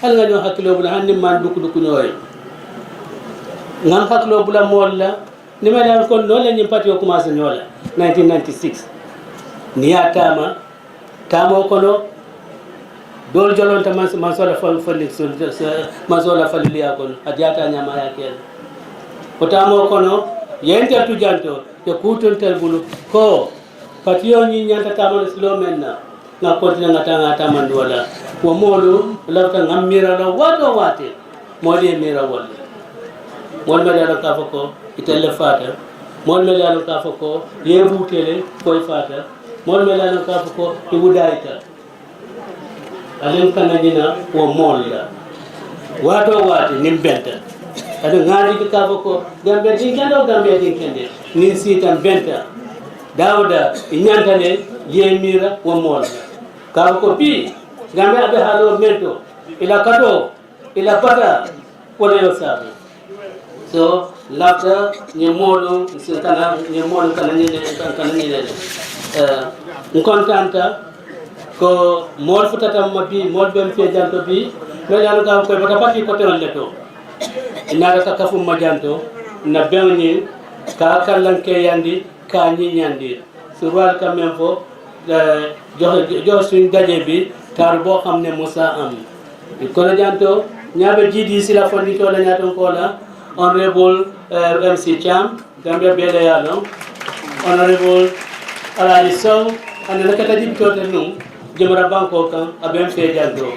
hal nga no haklo bulan hanni man duku nyoy ngan haklo bulan molla ni ma dal ko no le ni patio commencé nyola 1996 ni atama tamo kono dol jolonta man sola falik man sola falili yakon adiata nyama yake potamo kono yente tu janto te kutun terbulu ko patio ni nyanta tamo silo menna na kontina ngata mandola ko molu lafta ngamira la wato wate modi mira wolle mon me dalo ka fako itelle fata mon me dalo ka fako yebu tele koy fata mon me dalo ka fako ibudaita alen kanajina wo molla wato wati nim benta adu ngadi ka ko gambe din kende nin sitan benta dawda inyantane yemira wo molla ka ko bi gambe abe halo mento ila kato ila pata wala yo sabu so lata ni molo sitana ni molo kanani nkontanta ko mol futata mabi mol bem fe janto bi no yalla ka ko bata pati ko ton leto ina ka kafu majanto na benni ka kallan ke yandi ka ni nyandi surwal ka memfo jo suñ daje bi tar bo xamne musa am ko la janto nyaabe jidi sila fondi to la nyaton ko la honorable MC Cham Gambia bele yalo honorable Alali Sow ande nakata dibito tenum jemara banko kan abem fe janto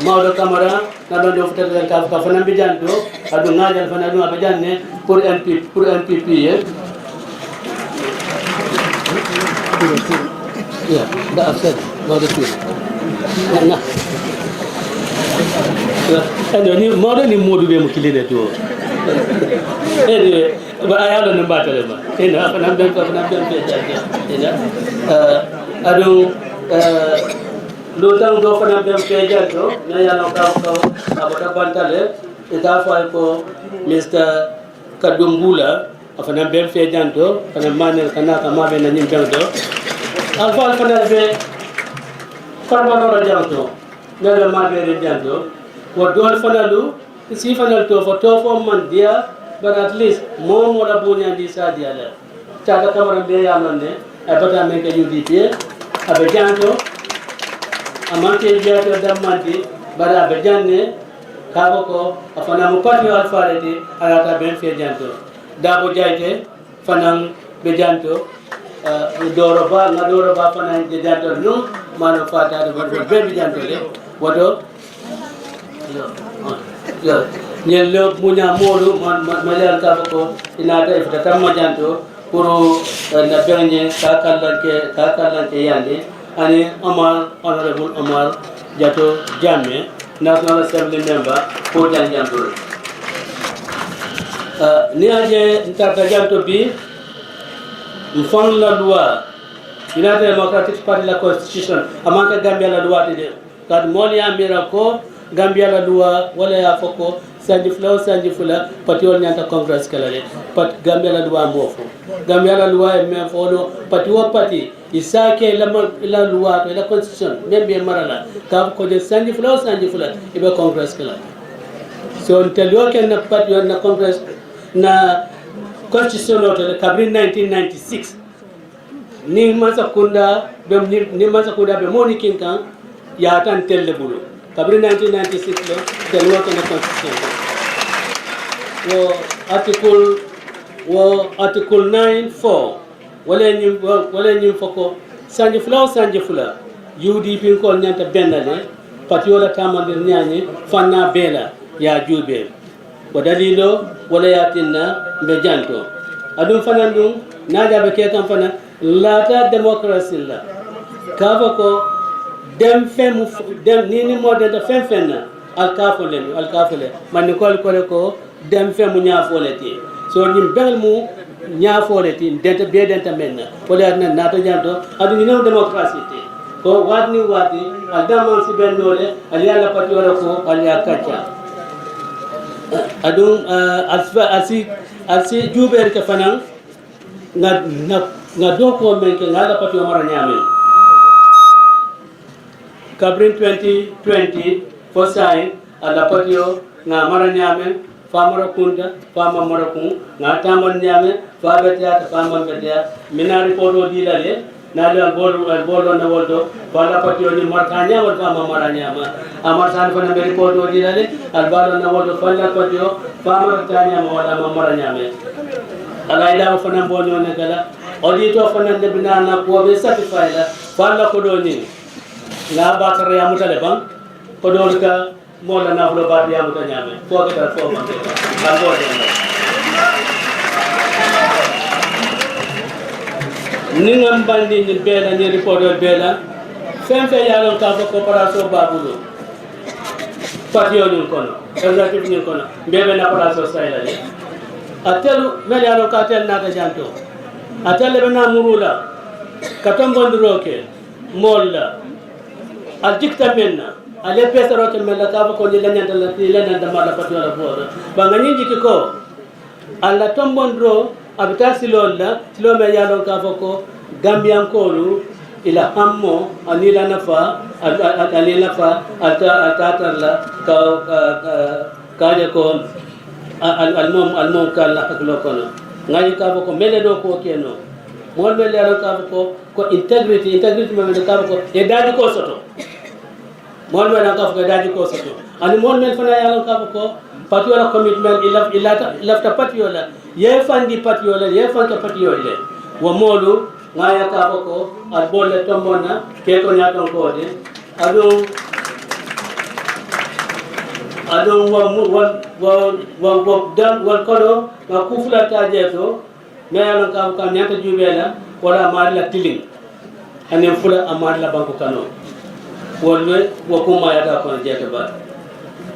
mawdo camara na do do futata ka fana bi janto adu ngajal fana do abajanne pour NPP ya da afsad mawdo tu na ando ni mawdo ni modu be mu kilide to ba ayalo no batale ba ina fana be fe janto adu lutang do fana bem pejanto na yano ka abata bantale ita fa ko Mr. Kadumbula afana bem pejanto fana manel kana kama be na nyimtanto alfa fana be karbano janto na ma be janto wo dol fana lu si fana to for man dia but at least mo la bunya di sa dia la tada kamara be yamane abata men ke UDP abejanto amante jato damandi bara abejanne kaboko afana mu parti alfareti alata ben fe janto dabo jaite fanan bejanto doroba fanan de janto no mano fata de be janto le wodo yo nyello munya modu malal kaboko inata ifta tamma janto pour na bernie kakalanke yande ani honorable Omar Jato Jammeh, National Assembly member for Janjanbureh. Ni aje ntaka janto bi mfano la loi United Democratic Party la constitution amanka Gambia la loi de kad moli amira ko Gambia la loi wala ya foko sanji fula patiol nyanta congress kalale pat Gambia la loi mofo Gambia la loi me fono patiwa pati isake la loi la constitution membe marala ka ko de sanji fula ibe congress kalale so ntelio ken na patiol na congress na constitution hotel kabri 1996 ni masakunda be moni kinkan ya tan telle bulu kabri 1996 lo telio ken na constitution article 9(4) wala nyim foko sanji fula UDP ko nyanta bendale patiola tamandir nyanye fanna bela ya jube wadalilo wala yatinna be janto adum fanandum naja be ke kam fana lata democracy la kavako dem nini model fenna alkafole man ko dem femu ñafoleti so ñim bel mu ñafoleti denta menna wala na nato janto adu ni no democracy te ko wadi al damon si bennole al yalla pati wala ko al yakacca adu asi juber ke fanan na do ko men ke ngala pati o mara nyame kabrin 2020 for sign ala pati o na mara nyame famara kunta fama marakun na taman nyame fabetia fama betia mina report dilale na le bolo na woldo bala patio ni martanya wal fama maranya amar san fana be report dilale al balo na woldo falla patio fama tanya wala maranya me ala ila fana bonyo ne kala audito fana de binana ko be certify la falla ko do ni na ba tare ya mutale bang ko do ka mola na fulo ba ya mutanya me ko ka fo ma ba bo de ni ngam bandi ni bela ni report bela femfe yalon ka ko coopération babulo patio ni kono executive ni kono bebe na coopération sayla ni atelu mel yalon ka tel na ta janto atelle be na murula katambondroke molla adikta menna ale pesaro ke mel ka ko ni lanyanta la lanyanta mala patio la bodo bangani jikiko alla tombondro abita silolla silome yalon ka foko gambian kolu ila hammo anila nafa alila fa atatarla ka ko almom kala aklo kono ngai ka foko mele do ko keno mon mele yalon ka ko integrity mele ka ko e daji ko soto mon mele ka foko daji ko soto ani mon mele fana yalon ka ko patiola commitment ilafta patiola ye fandi patiola ye fanka patiola wo modu ngaya ka ko al bolle tombona ke ko nyaton ko de ado wa dan wal kodo ma kufula tajeto me yalon ka nyata jubela wala marla tiling anen fula amarla banko kano wolwe wo kuma yata ko jeta ba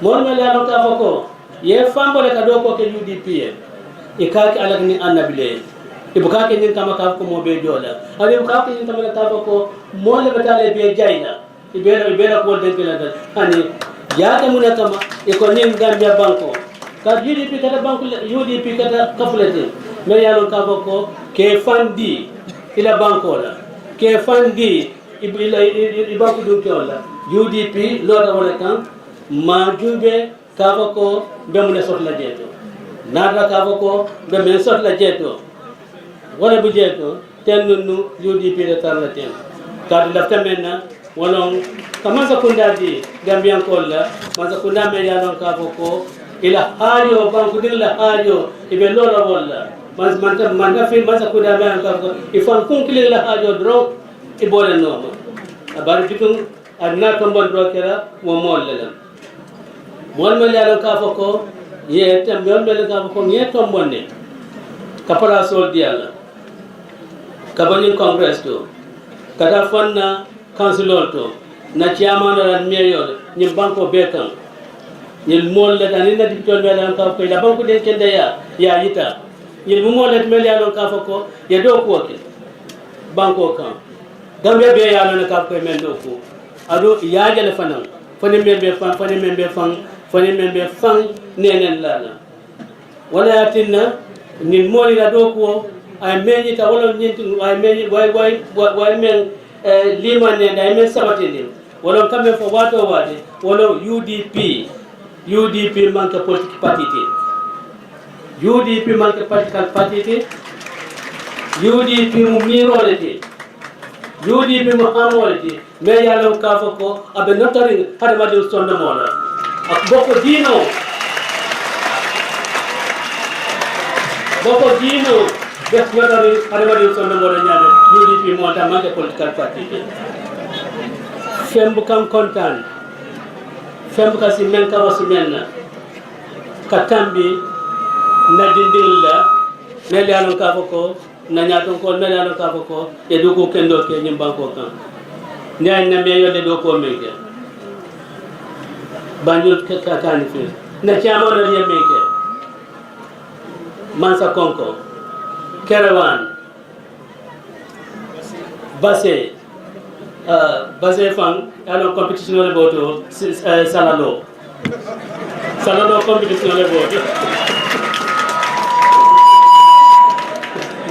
mon me yalon ka ko ye fambole ka do ko ke UDP e kaaki alak ni annabile e bukake ni kama ka ko mo be jola ali bukake ni kama ka ko mo le batale be jayna e be ko de kala da ani ya ta mun kama e ko ni Gambia banko ka UDP kata banko UDP kata kafulete me yalon ka ko ke fandi ila banko la ke fandi ibanko du kiola UDP loda wala kan ma jube kavako bemune sotla jeto nada kavako bemen sotla jeto wala bu jeto tennu UDP de tarla ten kadu lafta menna wonon kamansa kundaji gambian kolla mansa kunda me yalon ka ko ila hajo banku din la hajo ibe lola walla man fi mansa kunda me ka ko ifan kun kili la hajo dro ibole no abar bitum adna tombon dro kera mo molle mol mel yalon ka ko ye tam mel mel ka ko ye tombon ne kapara sol diala kabanyin congress to kata fonna councilor to na chairman la mayor ni banko bekan ni mol la ni na dipton mel ka ko la banko den kende ya yita ni mol la mel yalon ka ko ye do ko ke banko kan gambia be yalon ka ko men do ko ado yaaje le fanan fani membe fan nenen lala wala yatinna ni moli la do ko ay meñi ta wala ñenti ay meñi way men liman ne ay men sabatini wala kambe fo wato wade wala UDP manque politique parti UDP manque political parti UDP mu mirolete UDP mu amolete me yalo ka ko abe notari hada madu sonno mola ak boko dino bes notari hada madu sonno mola nyaade UDP mo ta manque political parti fembu kam kontan fembu kasi men ka wasu menna katambi na dindilla me yalo ka ko na ñaton ko mel yalo ka ko e do ko kendo ke ñim banko kan ñay na me yode do ko meke banjul ke ka kan fi na chamo na ye meke mansa konko kerawan base fan alors competition le boto salalo competition le boto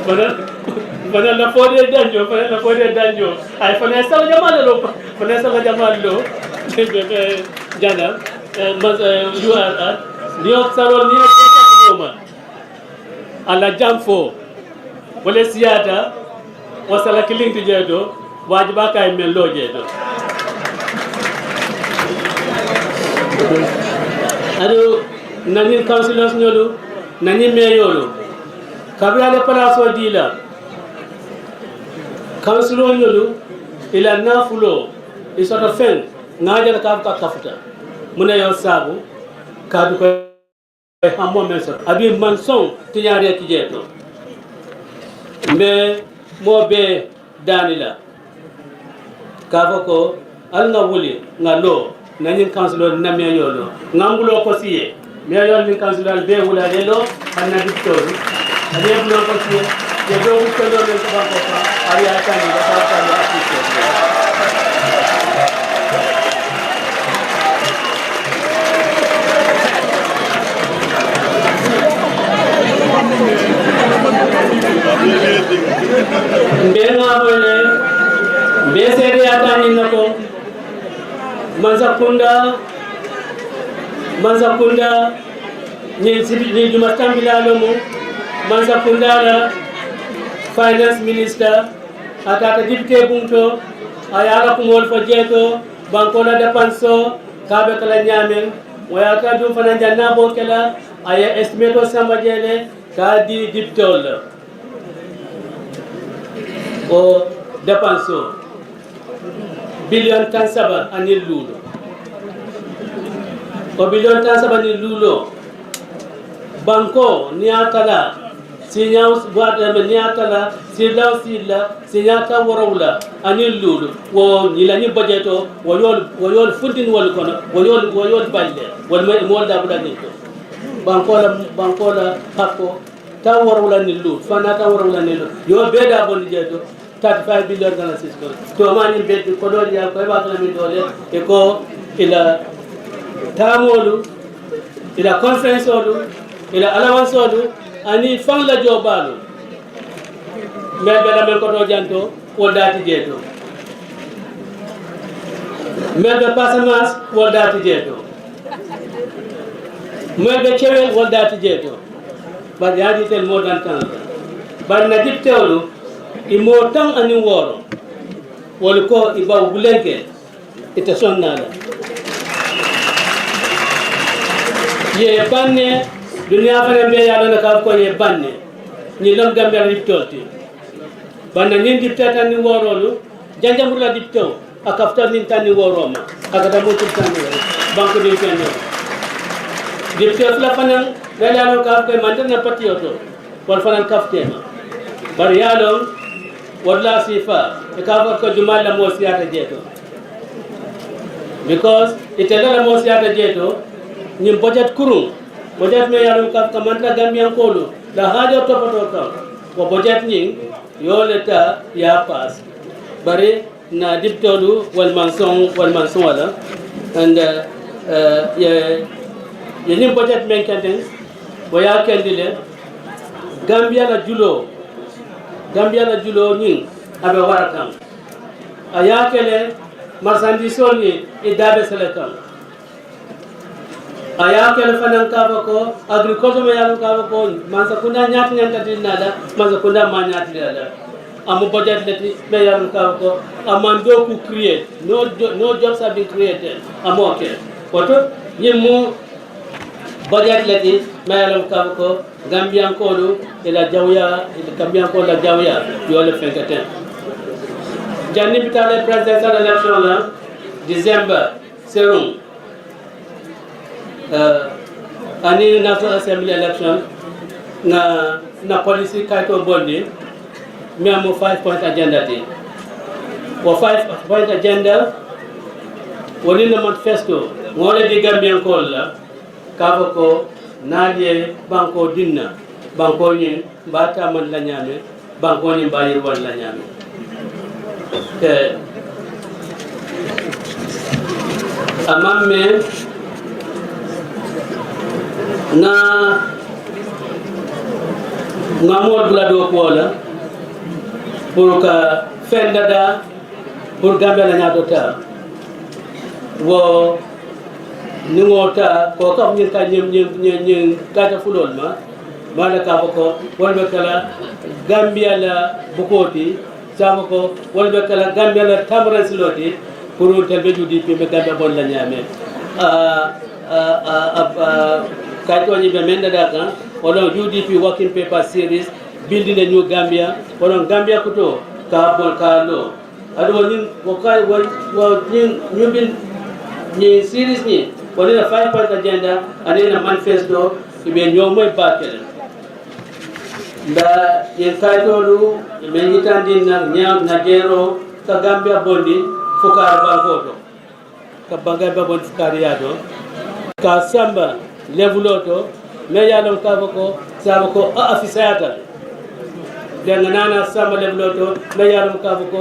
Fana la fode danjo ay fana sala jamal lo jana mas URR dio salo ni nyoma ala jamfo wala siata wasala kilinti jedo wajiba kay men lo jedo ado nani councilors nyolo nani mayolo kabila le palaso dila councilor nyolu ila nafulo isota fen ngaja ka kafuta muna yo sabu kadu ko hammo menso abi manson tinyare tijeto mbe mobe danila kafoko alna wuli ngalo nanyin councilor na meyolo ngambulo ko siye meyol ni councilor be wula lelo anna victor ani bulo ko siye je do ko lo le ko banko fa ari atani da ta ta afike mbena bole besere atani nako Manzakunda ni Jumatambila lomo Manzakunda la finance minister atata dipte bunto ayala kumol fajeto bankola de panso kabe kala nyamen wayata dum fana janna bo kala aya estimato samba jele ka di diptol o de panso billion tan saba anil lulo o billion tan saba anil lulo banko niatala signal boîte niatala signata warawla anil lulo wo nilani budgeto woyol fundin wol kono woyol balle wol mo da budani to banko la hakko ta warawla nil lulo fana ta warawla nil yo beda bon jeto 35 billion dollars ko to mani beddi ko do ya ko ba tan mi dole e ko ila tamolu ila conference olu ila allowance olu ani fan la jobalu mebe la men ko do janto wol dati jeto mebe pasamas wol dati jeto mebe chewel wol dati jeto ba yadi tel modan tan ba na diptewlu imo tan ani woro waliko iba bulenke ite sonnala ye banne dunia fana be yalla na ka ko ye banne ni lam gambia liptoti banna ni diptata ni worolu Janjanbureh dipto akafta ni tani woroma akata mo tani banko de kenno dipto la fana be yalla ka ko mandana patioto wal fana kaftema bar yalo wala sifa ikawa ko jumal la mo siata jeto because itela la mo siata jeto ni budget kurung budget me yalo ka kamanta gambian kolo la hajo topoto ka ko budget ni yo leta ya pass bare na diptolu wal manson wala and ye ni budget men kanten boya kendile Gambia la julo ni abe warakam ayakele marsandisol ni idabe selekam ayakele fanan kabako agriculture me yalu kabako mansa kunda nyati nyantati nada mansa kunda manyati nada amu budget leti me yalu kabako amando ku create no jobs have been created amoke wato yimu budget leti me yalu kabako Gambian kolu ila jawya Gambian kolu la jawya yole fenkaten janni bitale presidential election la December serum ani national assembly election na policy kaito bondi mi amo 5-point agenda ti wo 5-point agenda woni na manifesto ngole di Gambian kolu la kafako nalie banko dinna banko ni bata man la nyame banko ni bayir wal la nyame amamme na ngamol bla do pola pour ka fendada pour Gambia la nyato ta wo ni ngota ko ka nyin ka nyim kata fulol ma mala ka ko wolbe kala Gambia la bukoti sama ko wolbe kala Gambia la tamra siloti pour telbe UDP be Gambia bon la nyame ka to ni be menda daga wala UDP working paper series building a new Gambia wala Gambia kuto ka bon ka lo ado ni ko kai wo ni bin ni series ni wani na 5-point agenda ani na manifesto ibe nyomo bakele nda yen kaitolu ibe ngitandi na nyam na gero ka Gambia bondi fukara bankoto ka Gambia bondi fukari yato ka samba levuloto me yalon ka bako sabako afisayata denga nana samba levuloto me yalon ka bako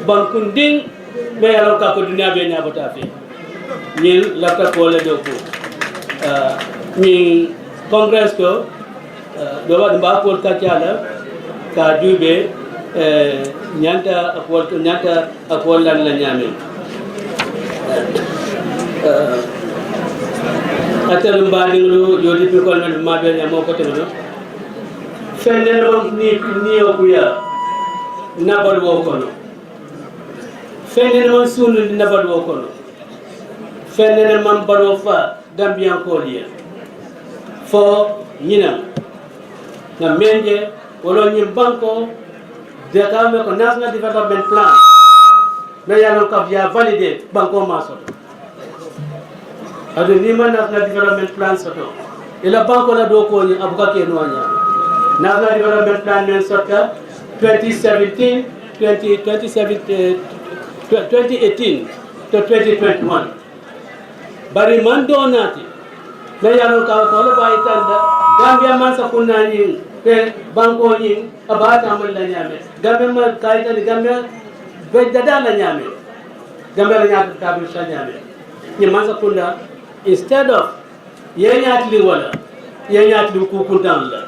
bankunding me yalon ka ko dunia be nyabota fi ni lapta pole doku ni congress ko do wad mba pol ka tiala ka dube nyanta akol lan la nyame atel mbadi lu yodi fi ko men ma be nyamo ko telo fenne no ni okuya nabal wo kono fenne no sunu nabal wo kono fenne man baro fa Gambian koliya fo nyina na menje wolo nyi banko de kame ko national development plan me yalo ka via validé banko maso adu ni man national development plan soto ila banko la do ko ni abuka ke no nya national development plan men sota 2018 to 2021 bari man donati me yalo ka ko lo bay tanda Gambia man sa kunani pe banko ni abata man la nyame Gambia man kaita ni Gambia be dada la nyame Gambia la nyata tabu sa nyame ni man sa kunda instead of ye nyatli wala ye nyatli ku kuntan la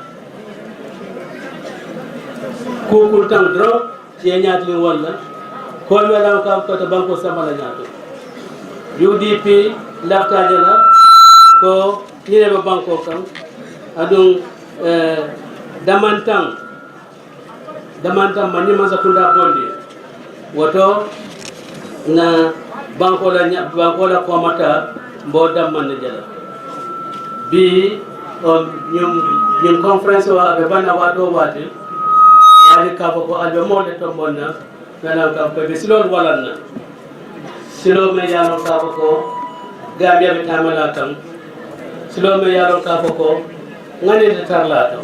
ku kuntan dro ye nyatli wala ko wala ka ko banko sama la nyato UDP lafta jala ko nyine ba banko kam adun damantam mani masa kunda bondi woto na bankola komata mboda man jala bi nyum conference wa be bana wato wati yali ka ko albe mole to bonna nana ka ko be silol walanna silo me yalo ka ko Gambia be tamala tam silo me yalo ka ko ngani de tarla to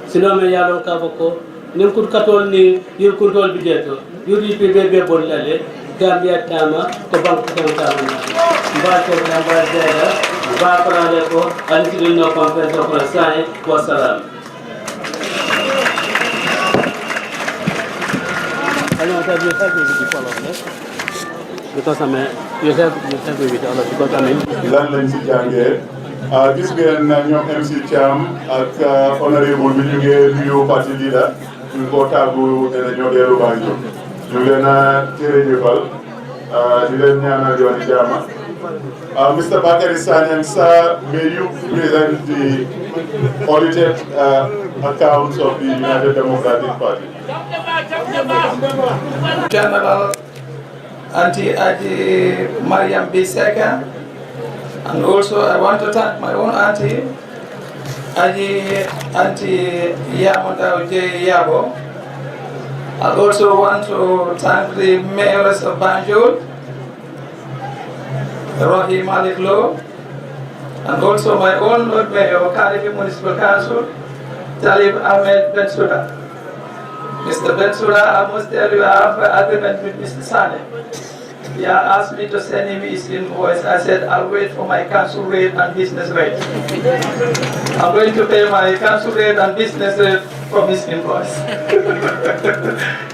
silo me yalo ka ko nim kut katol ni yir kuntol bi jeto UDP be bollale Gambia tama to bank tama ba ko na ba dera ba ko na ko anti no conference ko sai wa salam I have you have with all of this because you have with all of because lan lañ ci jàngee gis ngeen ñoom MC Thiam ak honorable bi ñu ngi nuyu parti leader ñu ko tàggu ne ñoo dellu Banjul ñu leen a jërëjëfal di leen ñaanal yooni jaama. Mr. Bakary Sanyang, sir, may you present the audited accounts of the United Democratic Party? General Auntie Aji Mariam Biseka, and also I want to thank my own auntie, Auntie Yamonda J. Yabo. I also want to thank the mayors of Banjul, Rohi Malik Low, and also my own Lord Mayor of Kalifi Municipal Council, Talib Ahmed Bensouda. Mr. Bensouda, I must tell you I have an agreement with Mr. Sane. He asked me to send him his invoice. I said I'll wait for my council rate and business rate. I'm going to pay my council rate and business rate from his invoice.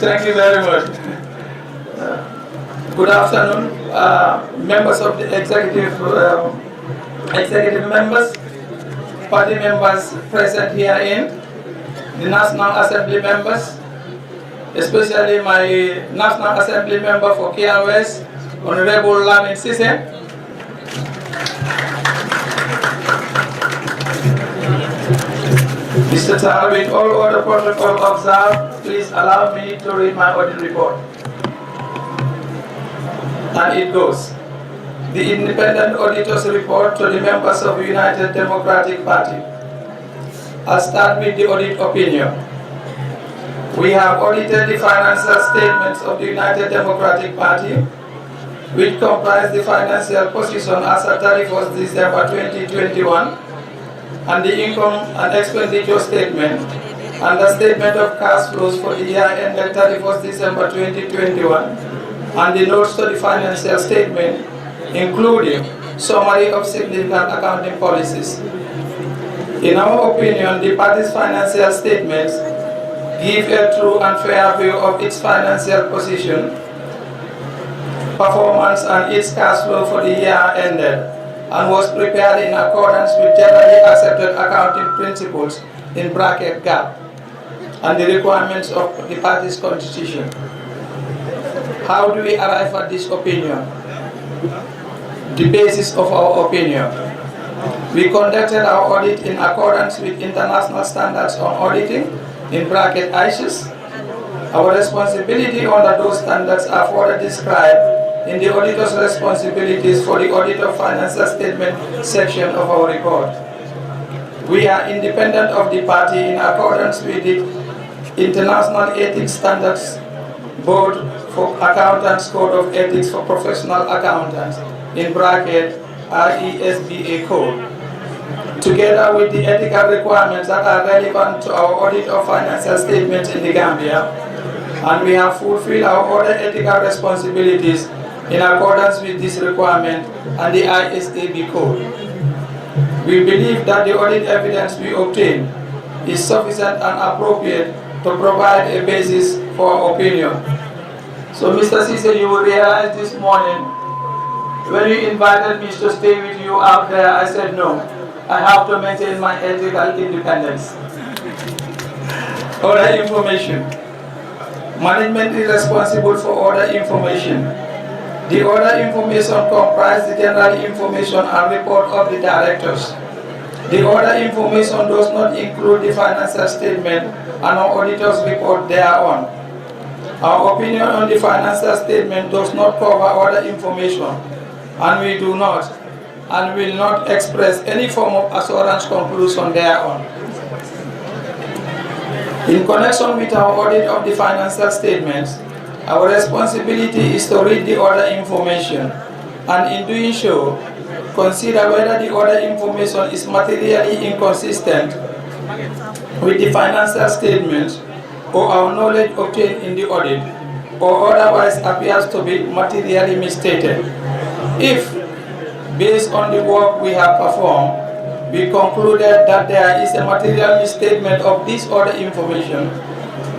Thank you very much. Good afternoon, members of the executive members, party members present here in the National Assembly members, especially my National Assembly member for KRS, Honorable Lamin Sise. Mr. Tahar, with all other protocol observed, please allow me to read my audit report. And it goes. The independent auditor's report to the members of the United Democratic Party. I'll start with the audit opinion. We have audited the financial statements of the United Democratic Party, which comprise the financial position as at 31st December 2021, and the income and expenditure statement, and the statement of cash flows for the year ended 31st December 2021, and the notes to the financial statement, including summary of significant accounting policies. In our opinion, the party's financial statements give a true and fair view of its financial position, performance, and its cash flow for the year ended, and was prepared in accordance with generally accepted accounting principles in bracket GAAP and the requirements of the party's constitution. How do we arrive at this opinion? The basis of our opinion. We conducted our audit in accordance with international standards on auditing, in bracket ISIS. Our responsibility under those standards are further described in the auditor's responsibilities for the audit of financial statement section of our report. We are independent of the party in accordance with the International Ethics Standards Board for Accountants Code of Ethics for Professional Accountants, in bracket RESBA code, together with the ethical requirements that are relevant to our audit of financial statements in the Gambia, and we have fulfilled our other ethical responsibilities in accordance with this requirement and the ISAB code. We believe that the audit evidence we obtain is sufficient and appropriate to provide a basis for our opinion. So Mr. Sise, you will realize this morning, when you invited me to stay with you out there, I said no. I have to maintain my ethical independence. Other information. Management is responsible for other information. The other information comprises the general information and report of the directors. The other information does not include the financial statement and our auditor's report thereon. Our opinion on the financial statement does not cover other information, and we do not and will not express any form of assurance conclusion thereon. In connection with our audit of the financial statements, our responsibility is to read the other information, and in doing so, consider whether the other information is materially inconsistent with the financial statements or our knowledge obtained in the audit, or otherwise appears to be materially misstated. If, based on the work we have performed, we concluded that there is a material misstatement of this other information,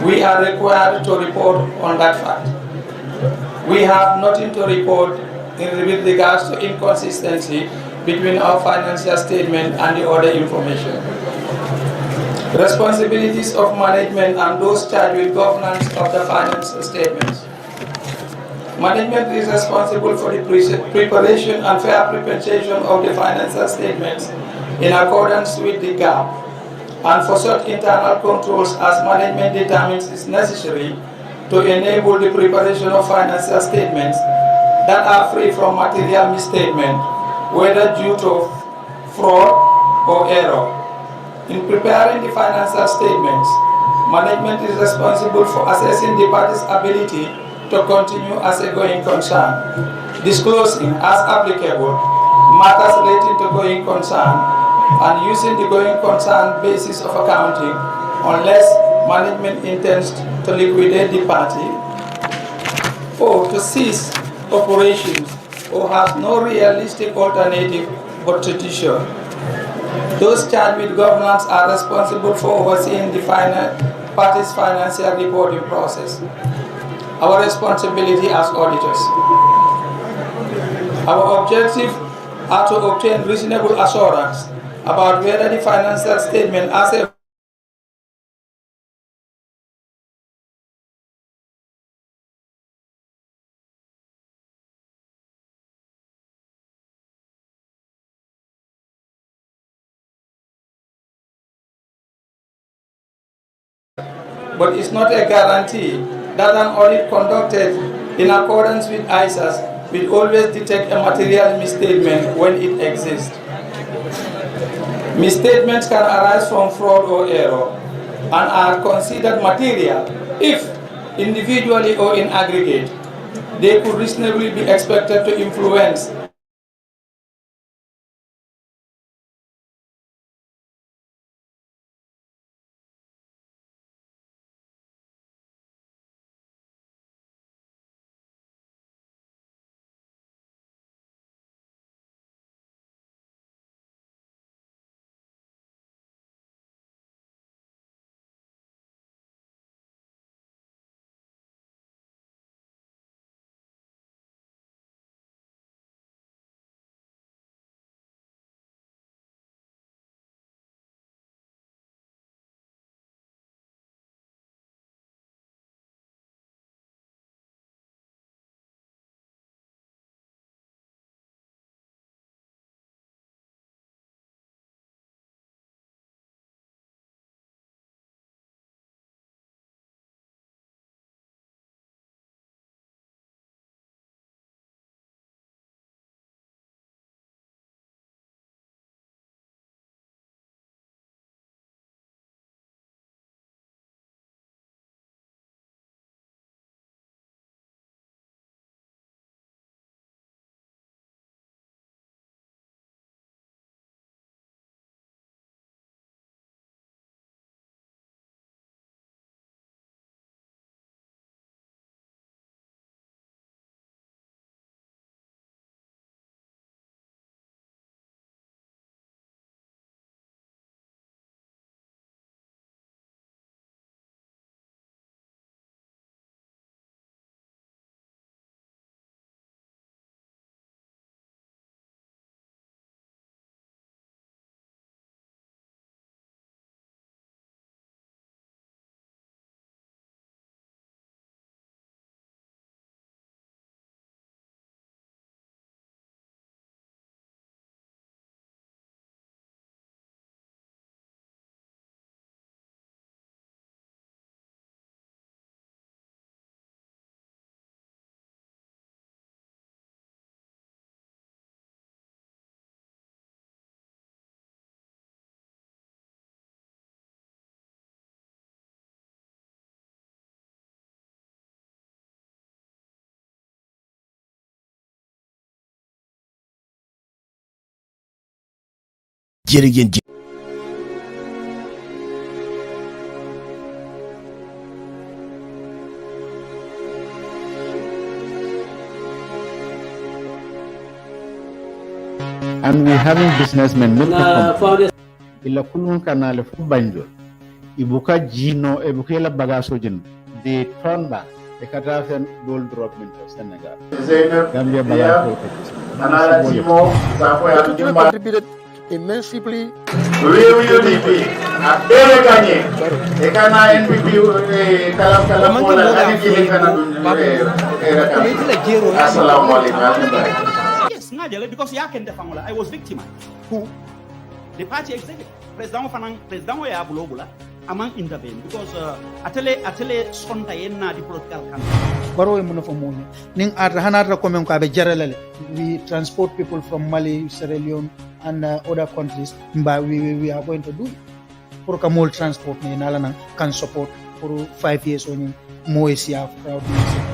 we are required to report on that fact. We have nothing to report with regards to inconsistency between our financial statement and the other information. Responsibilities of management and those charged with governance of the financial statements. Management is responsible for the preparation and fair presentation of the financial statements in accordance with the GAAP, and for such internal controls as management determines is necessary to enable the preparation of financial statements that are free from material misstatement, whether due to fraud or error. In preparing the financial statements, management is responsible for assessing the party's ability to continue as a going concern, disclosing as applicable matters relating to going concern, and using the going concern basis of accounting unless management intends to liquidate the party or to cease operations or has no realistic alternative but to do so. Those charged with governance are responsible for overseeing the party's financial reporting process. Our responsibility as auditors. Our objective are to obtain reasonable assurance about whether the financial statement as a but it's not a guarantee that an audit conducted in accordance with ISAs will always detect a material misstatement when it exists. Misstatements can arise from fraud or error and are considered material if, individually or in aggregate, they could reasonably be expected to influence jërë ngeen jëf. And we having businessmen ila kulun kanale fu banjol ibuka jino ebuka la bagaso jin de tonda e kata fen dol drop min to Senegal Gambia bagaso Anala Timo Safo ya contributed immensely UDP a bere gagné e kana NPP kala mola ani kile kana assalamu alaikum. Yes, Najale, because I was victimized. Who? The party executive. President ya bulobula among intervene because atele sonta yenna the political campaign. Baro mun fa mo ning hanarra ko men ko be jaralale we transport people from Mali, Sierra Leone and other countries we are going to do pour ka mol transport ni nala can support for 5 years on mo esia crowd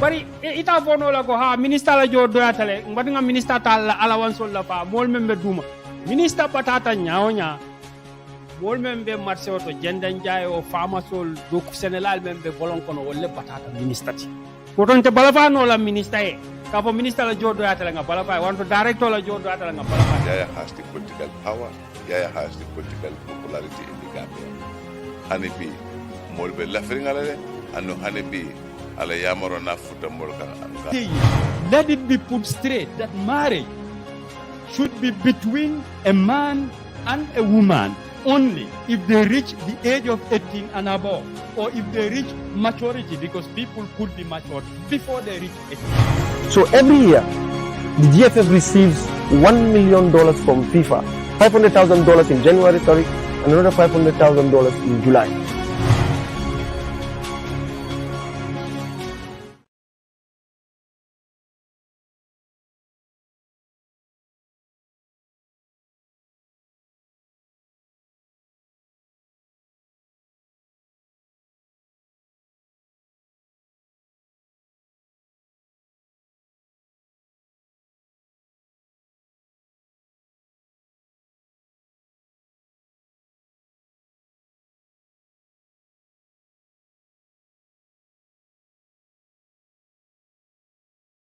bari ita fono la ko ha minister la jo doyatale ngadinga minister tal allowance la fa mol membe duma minister patata nyaonya mol membe marché auto jendan jaay o famasol do Sénégal membe bolon kono wolle patata minister ti potonte balafa no la minister e ka fo minister la jo doyatale nga balafa wanto director la jo doyatale nga balafa Yaya has the political power, Yaya has the political popularity in the Gambia. Hanibi molbe lafringalale anu hanibi ala yamaro na futa molka anga. Let it be put straight that marriage should be between a man and a woman only if they reach the age of 18 and above, or if they reach maturity, because people could be matured before they reach 18. So every year, the GFF receives $1 million from FIFA, $500,000 in January, and another $500,000 in July.